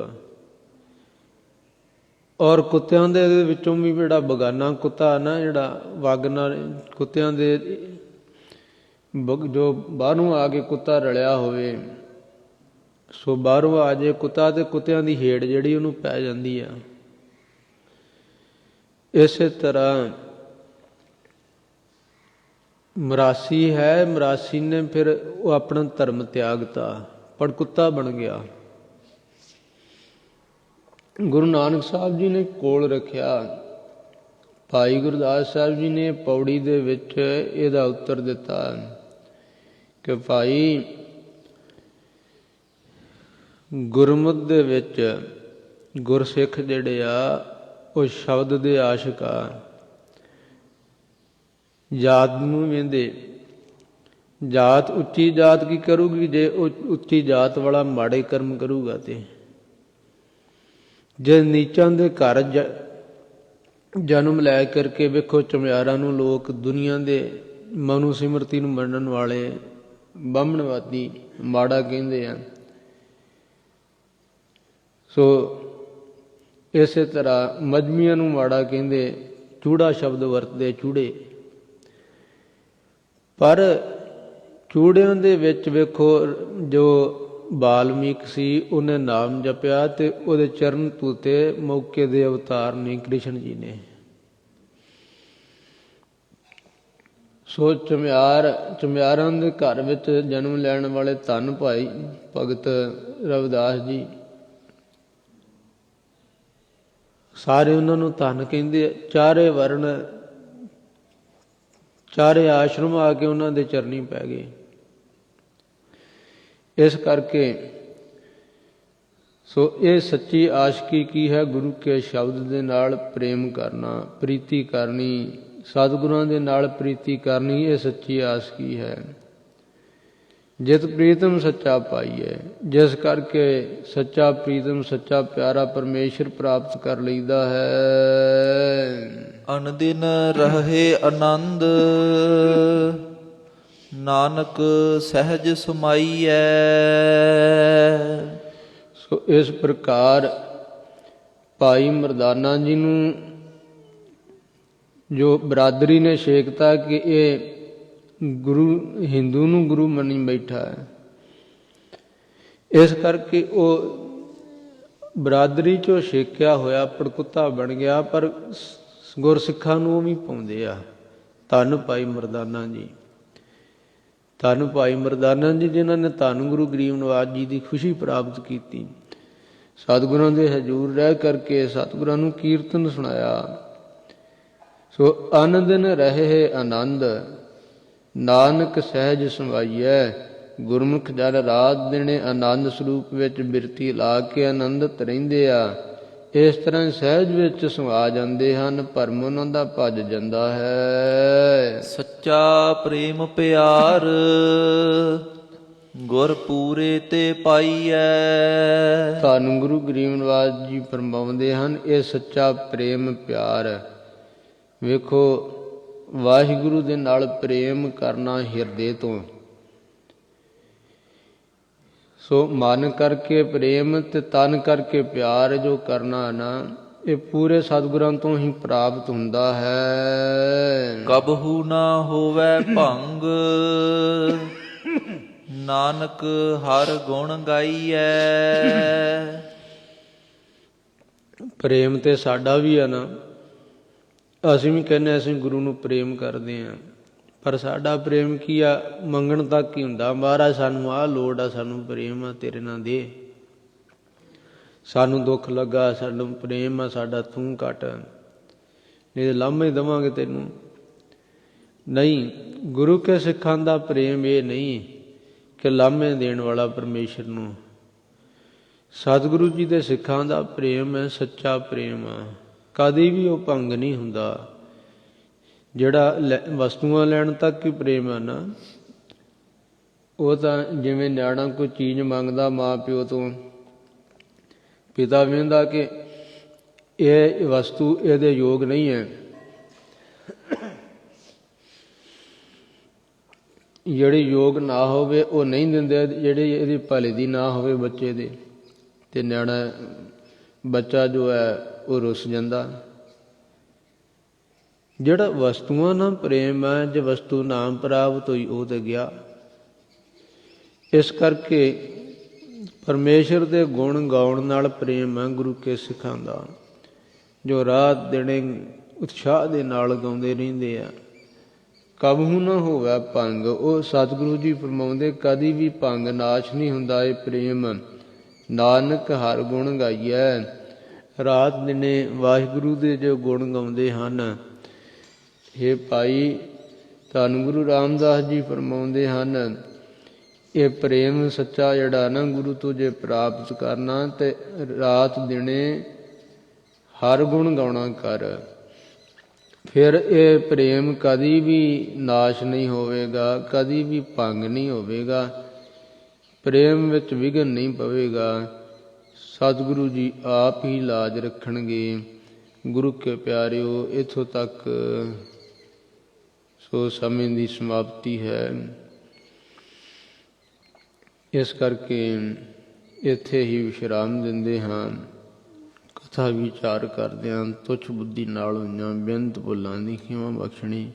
A: ਔਰ ਕੁੱਤਿਆਂ ਦੇ ਵਿੱਚੋਂ ਵੀ ਜਿਹੜਾ ਬਗਾਨਾ ਕੁੱਤਾ ਨਾ, ਜਿਹੜਾ ਵੱਗ ਨਾਲ ਕੁੱਤਿਆਂ ਦੇ ਜੋ ਬਾਹਰੋਂ ਆ ਕੇ ਕੁੱਤਾ ਰਲਿਆ ਹੋਵੇ, ਸੋ ਬਾਹਰੋਂ ਆ ਜੇ ਕੁੱਤਾ ਤੇ ਕੁੱਤਿਆਂ ਦੀ ਹੇੜ ਜਿਹੜੀ ਉਹਨੂੰ ਪੈ ਜਾਂਦੀ ਆ। ਇਸੇ ਤਰ੍ਹਾਂ ਮਰਾਸੀ ਹੈ, ਮਰਾਸੀ ਨੇ ਫਿਰ ਉਹ ਆਪਣਾ ਧਰਮ ਤਿਆਗਤਾ, ਪਰ ਕੁੱਤਾ ਬਣ ਗਿਆ। ਗੁਰੂ ਨਾਨਕ ਸਾਹਿਬ ਜੀ ਨੇ ਕੋਲ ਰੱਖਿਆ। ਭਾਈ ਗੁਰਦਾਸ ਸਾਹਿਬ ਜੀ ਨੇ ਪੌੜੀ ਦੇ ਵਿੱਚ ਇਹਦਾ ਉੱਤਰ ਦਿੱਤਾ ਕਿ ਭਾਈ ਗੁਰਮਤਿ ਦੇ ਵਿੱਚ ਗੁਰਸਿੱਖ ਜਿਹੜੇ ਆ ਉਹ ਸ਼ਬਦ ਦੇ ਆਸ਼ਿਕ ਆ। ਜਾਤ ਨੂੰ ਵੇਂਦੇ, ਜਾਤ ਉੱਚੀ ਜਾਤ ਕੀ ਕਰੂਗੀ ਜੇ ਉਹ ਉੱਚੀ ਜਾਤ ਵਾਲਾ ਮਾੜੇ ਕਰਮ ਕਰੂਗਾ? ਤੇ ਜੇ ਨੀਚਾਂ ਦੇ ਘਰ ਜਨਮ ਲੈ ਕਰਕੇ ਵੇਖੋ, ਚਮਿਆਰਾਂ ਨੂੰ ਲੋਕ ਦੁਨੀਆ ਦੇ ਮਨੁ ਸਿਮਰਤੀ ਨੂੰ ਮੰਨਣ ਵਾਲੇ ਬਾਹਮਣਵਾਦੀ ਮਾੜਾ ਕਹਿੰਦੇ ਆ। ਸੋ ਇਸੇ ਤਰ੍ਹਾਂ ਮਜ਼੍ਹਬੀਆਂ ਨੂੰ ਮਾੜਾ ਕਹਿੰਦੇ, ਚੂੜਾ ਸ਼ਬਦ ਵਰਤਦੇ, ਚੂੜੇ। ਪਰ ਚੂੜਿਆਂ ਦੇ ਵਿੱਚ ਵੇਖੋ, ਜੋ ਵਾਲਮੀਕ ਸੀ ਉਹਨੇ ਨਾਮ ਜਪਿਆ ਤੇ ਉਹਦੇ ਚਰਨ ਧੂਤੇ ਮੌਕੇ ਦੇ ਅਵਤਾਰ ਨੇ ਕ੍ਰਿਸ਼ਨ ਜੀ ਨੇ। ਸੋ ਚਮਿਆਰਾਂ ਦੇ ਘਰ ਵਿੱਚ ਜਨਮ ਲੈਣ ਵਾਲੇ ਧੰਨ ਭਾਈ ਭਗਤ ਰਵਿਦਾਸ ਜੀ, ਸਾਰੇ ਉਹਨਾਂ ਨੂੰ ਧੰਨ ਕਹਿੰਦੇ। ਚਾਰੇ ਵਰਨ, ਚਾਰੇ ਆਸ਼ਰਮ ਆ ਕੇ ਉਹਨਾਂ ਦੇ ਚਰਨੀ ਪੈ ਗਏ। ਇਸ ਕਰਕੇ ਸੋ ਇਹ ਸੱਚੀ ਆਸ਼ਕੀ ਕੀ ਹੈ? ਗੁਰੂ ਕੇ ਸ਼ਬਦ ਦੇ ਨਾਲ ਪ੍ਰੇਮ ਕਰਨਾ, ਪ੍ਰੀਤੀ ਕਰਨੀ, ਸਤਿਗੁਰਾਂ ਦੇ ਨਾਲ ਪ੍ਰੀਤੀ ਕਰਨੀ, ਇਹ ਸੱਚੀ ਆਸ਼ਕੀ ਹੈ। ਜਿਤ ਪ੍ਰੀਤਮ ਸੱਚਾ ਪਾਈਐ, ਜਿਸ ਕਰਕੇ ਸੱਚਾ ਪ੍ਰੀਤਮ ਸੱਚਾ ਪਿਆਰਾ ਪਰਮੇਸ਼ਰ ਪ੍ਰਾਪਤ ਕਰ ਲਈਦਾ ਹੈ।
C: ਅਨਦਿਨ ਰਹੇ ਆਨੰਦ, ਨਾਨਕ ਸਹਿਜ ਸਮਾਈਐ।
A: ਸੋ ਇਸ ਪ੍ਰਕਾਰ ਭਾਈ ਮਰਦਾਨਾ ਜੀ ਨੂੰ ਜੋ ਬਰਾਦਰੀ ਨੇ ਛੇਕਤਾ ਕਿ ਇਹ ਗੁਰੂ ਹਿੰਦੂ ਨੂੰ ਗੁਰੂ ਮੰਨੀ ਬੈਠਾ ਹੈ, ਇਸ ਕਰਕੇ ਉਹ ਬਰਾਦਰੀ ਚੋਂ ਛੇਕਿਆ ਹੋਇਆ ਪੜਕੁੱਤਾ ਬਣ ਗਿਆ, ਪਰ ਗੁਰਸਿੱਖਾਂ ਨੂੰ ਉਹ ਵੀ ਪਾਉਂਦੇ ਆ। ਧੰਨ ਭਾਈ ਮਰਦਾਨਾ ਜੀ, ਧੰਨ ਭਾਈ ਮਰਦਾਨਾ ਜੀ, ਜਿਨ੍ਹਾਂ ਨੇ ਧੰਨ ਗੁਰੂ ਗਰੀਬ ਨਿਵਾਜ ਜੀ ਦੀ ਖੁਸ਼ੀ ਪ੍ਰਾਪਤ ਕੀਤੀ। ਸਤਿਗੁਰਾਂ ਦੇ ਹਜ਼ੂਰ ਰਹਿ ਕਰਕੇ ਸਤਿਗੁਰਾਂ ਨੂੰ ਕੀਰਤਨ ਸੁਣਾਇਆ। ਸੋ ਅਨੰਦਨ ਰਹੇ ਆਨੰਦ, ਨਾਨਕ ਸਹਿਜ ਸਮਾਈਐ। ਗੁਰਮੁਖ ਜਨ ਰਾਤ ਦਿਨੇ ਆਨੰਦ ਸਰੂਪ ਵਿੱਚ ਬਿਰਤੀ ਲਾ ਕੇ ਆਨੰਦਿਤ ਰਹਿੰਦੇ ਆ। ਇਸ ਤਰ੍ਹਾਂ ਸਹਿਜ ਵਿੱਚ ਸਮਾ ਜਾਂਦੇ ਹਨ, ਭਰਮ ਉਹਨਾਂ ਦਾ ਭੱਜ ਜਾਂਦਾ ਹੈ।
C: ਸੱਚਾ ਪ੍ਰੇਮ ਪਿਆਰ, ਗੁਰ ਪੂਰੇ ਤੇ ਪਾਈਐ।
A: ਧੰਨ ਗੁਰੂ ਗਰੀਬ ਨਿਵਾਜ ਜੀ ਫਰਮਾਉਂਦੇ ਹਨ, ਇਹ ਸੱਚਾ ਪ੍ਰੇਮ ਪਿਆਰ। ਵੇਖੋ, ਵਾਹਿਗੁਰੂ ਦੇ ਨਾਲ ਪ੍ਰੇਮ ਕਰਨਾ ਹਿਰਦੇ ਤੋਂ, ਸੋ ਮਨ ਕਰਕੇ ਪ੍ਰੇਮ ਤੇ ਤਨ ਕਰਕੇ ਪਿਆਰ ਜੋ ਕਰਨਾ ਨਾ, ਇਹ ਪੂਰੇ ਸਤਿਗੁਰਾਂ ਤੋਂ ਹੀ ਪ੍ਰਾਪਤ ਹੁੰਦਾ ਹੈ।
C: ਕਬਹੂ ਨਾ ਹੋਵੈ ਭੰਗ, ਨਾਨਕ ਹਰ ਗੁਣ ਗਾਈਐ।
A: ਪ੍ਰੇਮ ਤੇ ਸਾਡਾ ਵੀ ਆ ਨਾ, ਅਸੀਂ ਵੀ ਕਹਿੰਦੇ ਅਸੀਂ ਗੁਰੂ ਨੂੰ ਪ੍ਰੇਮ ਕਰਦੇ ਹਾਂ, ਪਰ ਸਾਡਾ ਪ੍ਰੇਮ ਕੀ ਆ? ਮੰਗਣ ਤੱਕ ਹੀ ਹੁੰਦਾ। ਮਹਾਰਾਜ ਸਾਨੂੰ ਆਹ ਲੋੜ ਆ, ਸਾਨੂੰ ਪ੍ਰੇਮ ਆ, ਤੇਰੇ ਨਾਲ ਦੇ। ਸਾਨੂੰ ਦੁੱਖ ਲੱਗਾ, ਸਾਨੂੰ ਪ੍ਰੇਮ ਆ, ਸਾਡਾ ਤੂੰ ਘਟ, ਨਹੀਂ ਤੇ ਲਾਮੇ ਦੇਵਾਂਗੇ ਤੈਨੂੰ। ਨਹੀਂ, ਗੁਰੂ ਕੇ ਸਿੱਖਾਂ ਦਾ ਪ੍ਰੇਮ ਇਹ ਨਹੀਂ ਕਿ ਲਾਮੇ ਦੇਣ ਵਾਲਾ ਪਰਮੇਸ਼ਰ ਨੂੰ। ਸਤਿਗੁਰੂ ਜੀ ਦੇ ਸਿੱਖਾਂ ਦਾ ਪ੍ਰੇਮ ਹੈ ਸੱਚਾ ਪ੍ਰੇਮ ਆ, ਕਦੇ ਵੀ ਉਹ ਭੰਗ ਨਹੀਂ ਹੁੰਦਾ। ਜਿਹੜਾ ਵਸਤੂਆਂ ਲੈਣ ਤੱਕ ਹੀ ਪ੍ਰੇਮ ਆ ਨਾ, ਉਹ ਤਾਂ ਜਿਵੇਂ ਨਿਆਣਾ ਕੋਈ ਚੀਜ਼ ਮੰਗਦਾ ਮਾਂ ਪਿਓ ਤੋਂ, ਪਿਤਾ ਵੇਂਦਾ ਕਿ ਇਹ ਵਸਤੂ ਇਹਦੇ ਯੋਗ ਨਹੀਂ ਹੈ, ਜਿਹੜੀ ਯੋਗ ਨਾ ਹੋਵੇ ਉਹ ਨਹੀਂ ਦਿੰਦੇ, ਜਿਹੜੇ ਇਹਦੀ ਭਲੇ ਦੀ ਨਾ ਹੋਵੇ ਬੱਚੇ ਦੇ, ਤੇ ਨਿਆਣਾ ਬੱਚਾ ਜੋ ਹੈ ਉਹ ਰੁੱਸ ਜਾਂਦਾ। ਜਿਹੜਾ ਵਸਤੂਆਂ ਨਾਲ ਪ੍ਰੇਮ ਹੈ, ਜੇ ਵਸਤੂ ਨਾ ਪ੍ਰਾਪਤ ਹੋਈ ਉਹ ਤੇ ਗਿਆ। ਇਸ ਕਰਕੇ ਪਰਮੇਸ਼ਰ ਦੇ ਗੁਣ ਗਾਉਣ ਨਾਲ ਪ੍ਰੇਮ ਹੈ ਗੁਰੂ ਕੇ ਸਿੱਖਾਂ ਦਾ, ਜੋ ਰਾਤ ਦਿਨੇ ਉਤਸ਼ਾਹ ਦੇ ਨਾਲ ਗਾਉਂਦੇ ਰਹਿੰਦੇ ਆ। ਕਬਹੂ ਨਾ ਹੋਵੇ ਭੰਗ, ਉਹ ਸਤਿਗੁਰੂ ਜੀ ਫਰਮਾਉਂਦੇ ਕਦੀ ਵੀ ਭੰਗ ਨਾਸ਼ ਨਹੀਂ ਹੁੰਦਾ ਇਹ ਪ੍ਰੇਮ। ਨਾਨਕ ਹਰ ਗੁਣ ਗਾਈਐ। ਰਾਤ ਦਿਨੇ ਵਾਹਿਗੁਰੂ ਦੇ ਜੋ ਗੁਣ ਗਾਉਂਦੇ ਹਨ। ਇਹ ਭਾਈ ਧੰਨ ਗੁਰੂ ਰਾਮਦਾਸ ਜੀ ਫਰਮਾਉਂਦੇ ਹਨ, ਇਹ ਪ੍ਰੇਮ ਸੱਚਾ ਜਿਹੜਾ ਨਾ ਗੁਰੂ ਤੋਂ ਜੇ ਪ੍ਰਾਪਤ ਕਰਨਾ, ਤੇ ਰਾਤ ਦਿਨੇ ਹਰ ਗੁਣ ਗਾਉਣਾ ਕਰ, ਫਿਰ ਇਹ ਪ੍ਰੇਮ ਕਦੀ ਵੀ ਨਾਸ਼ ਨਹੀਂ ਹੋਵੇਗਾ, ਕਦੀ ਵੀ ਭੰਗ ਨਹੀਂ ਹੋਵੇਗਾ, ਪ੍ਰੇਮ ਵਿੱਚ ਵਿਘਨ ਨਹੀਂ ਪਵੇਗਾ। ਸਤਿਗੁਰੂ ਜੀ ਆਪ ਹੀ ਲਾਜ ਰੱਖਣਗੇ। ਗੁਰੂ ਕੇ ਪਿਆਰਿਓ, ਇੱਥੋਂ ਤੱਕ ਸੋ ਸਮੇਂ ਦੀ ਸਮਾਪਤੀ ਹੈ। ਇਸ ਕਰਕੇ ਇੱਥੇ ਹੀ ਵਿਸ਼ਰਾਮ ਦਿੰਦੇ ਹਾਂ। ਕਥਾ ਵਿਚਾਰ ਕਰਦਿਆਂ ਤੁੱਛ ਬੁੱਧੀ ਨਾਲ ਹੋਈਆਂ ਬੇਅੰਤ ਭੁੱਲਾਂ ਦੀ ਖਿਮਾ ਬਖਸ਼ਣੀ,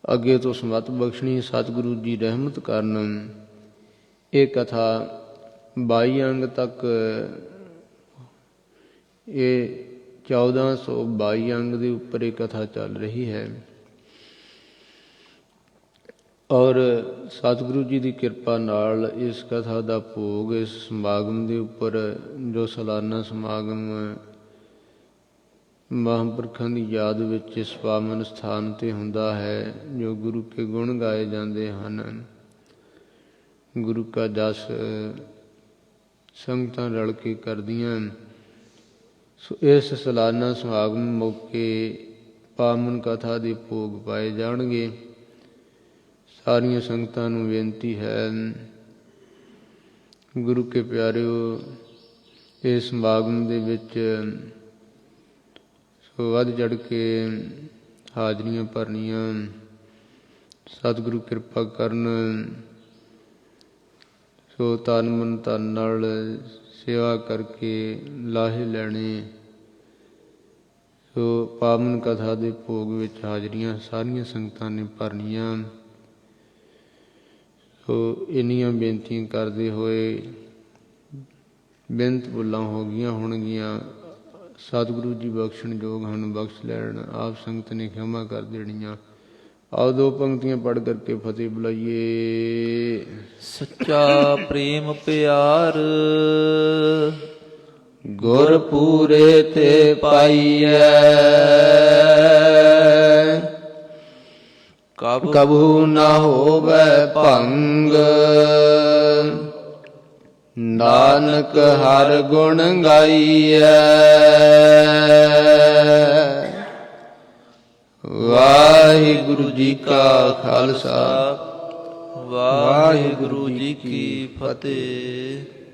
A: ਅੱਗੇ ਤੋਂ ਸਮਤ ਬਖਸ਼ਣੀ, ਸਤਿਗੁਰੂ ਜੀ ਰਹਿਮਤ ਕਰਨ। ਇਹ ਕਥਾ 22 ਅੰਗ ਤੱਕ, ਇਹ 1422 ਅੰਗ ਦੇ ਉੱਪਰ ਇਹ ਕਥਾ ਚੱਲ ਰਹੀ ਹੈ। ਔਰ ਸਤਿਗੁਰੂ ਜੀ ਦੀ ਕਿਰਪਾ ਨਾਲ ਇਸ ਕਥਾ ਦਾ ਭੋਗ ਇਸ ਸਮਾਗਮ ਦੇ ਉੱਪਰ, ਜੋ ਸਾਲਾਨਾ ਸਮਾਗਮ ਮਹਾਂਪੁਰਖਾਂ ਦੀ ਯਾਦ ਵਿੱਚ ਇਸ ਪਾਵਨ ਸਥਾਨ 'ਤੇ ਹੁੰਦਾ ਹੈ, ਜੋ ਗੁਰੂ ਕੇ ਗੁਣ ਗਾਏ ਜਾਂਦੇ ਹਨ, ਗੁਰੂ ਕਾ ਜਸ ਸੰਗਤਾਂ ਰਲ ਕੇ ਕਰਦੀਆਂ। ਸੋ ਇਸ ਸਾਲਾਨਾ ਸਮਾਗਮ ਮੌਕੇ ਪਾਵਨ ਕਥਾ ਦੇ ਭੋਗ ਪਾਏ ਜਾਣਗੇ। ਸਾਰੀਆਂ ਸੰਗਤਾਂ ਨੂੰ ਬੇਨਤੀ ਹੈ, ਗੁਰੂ ਕੇ ਪਿਆਰਿਓ, ਇਸ ਸਮਾਗਮ ਦੇ ਵਿੱਚ ਸੋ ਵੱਧ ਚੜ੍ਹ ਕੇ ਹਾਜ਼ਰੀਆਂ ਭਰਨੀਆਂ। ਸਤਿਗੁਰੂ ਕਿਰਪਾ ਕਰਨ, ਸੋ ਤਨ ਮਨ ਧਨ ਨਾਲ ਸੇਵਾ ਕਰਕੇ ਲਾਹੇ ਲੈਣੇ। ਸੋ ਪਾਵਨ ਕਥਾ ਦੇ ਭੋਗ ਵਿੱਚ ਹਾਜ਼ਰੀਆਂ ਸਾਰੀਆਂ ਸੰਗਤਾਂ ਨੇ ਭਰਨੀਆਂ। ਸੋ ਇੰਨੀਆਂ ਬੇਨਤੀਆਂ ਕਰਦੇ ਹੋਏ ਬੇਨਤ ਭੁੱਲਾਂ ਹੋ ਗਈਆਂ ਹੋਣਗੀਆਂ, ਸਤਿਗੁਰੂ ਜੀ ਬਖਸ਼ਣ ਯੋਗ ਹਨ, ਬਖਸ਼ ਲੈਣ। ਆਪ ਸੰਗਤ ਨੇ ਖਿਮਾ ਕਰ ਦੇਣੀਆਂ। ਆਓ ਦੋ ਪੰਕਤੀਆਂ ਪੜ੍ਹ ਕਰਕੇ ਫਤਿਹ ਬੁਲਾਈਏ।
C: ਸੱਚਾ ਪ੍ਰੇਮ ਪਿਆਰ
A: ਗੁਰ ਪੂਰੇ ਤੇ ਪਾਈਐ, ਕਬੂ ਨਾ ਹੋਵੈ ਭੰਗ। ਨਾਨਕ ਹਰ ਗੁਣ ਗਾਈਐ, ਵਾਹਿਗੁਰੂ ਜੀ ਕਾ ਖਾਲਸਾ,
C: ਵਾਹਿਗੁਰੂ ਜੀ ਕੀ ਫਤਿਹ।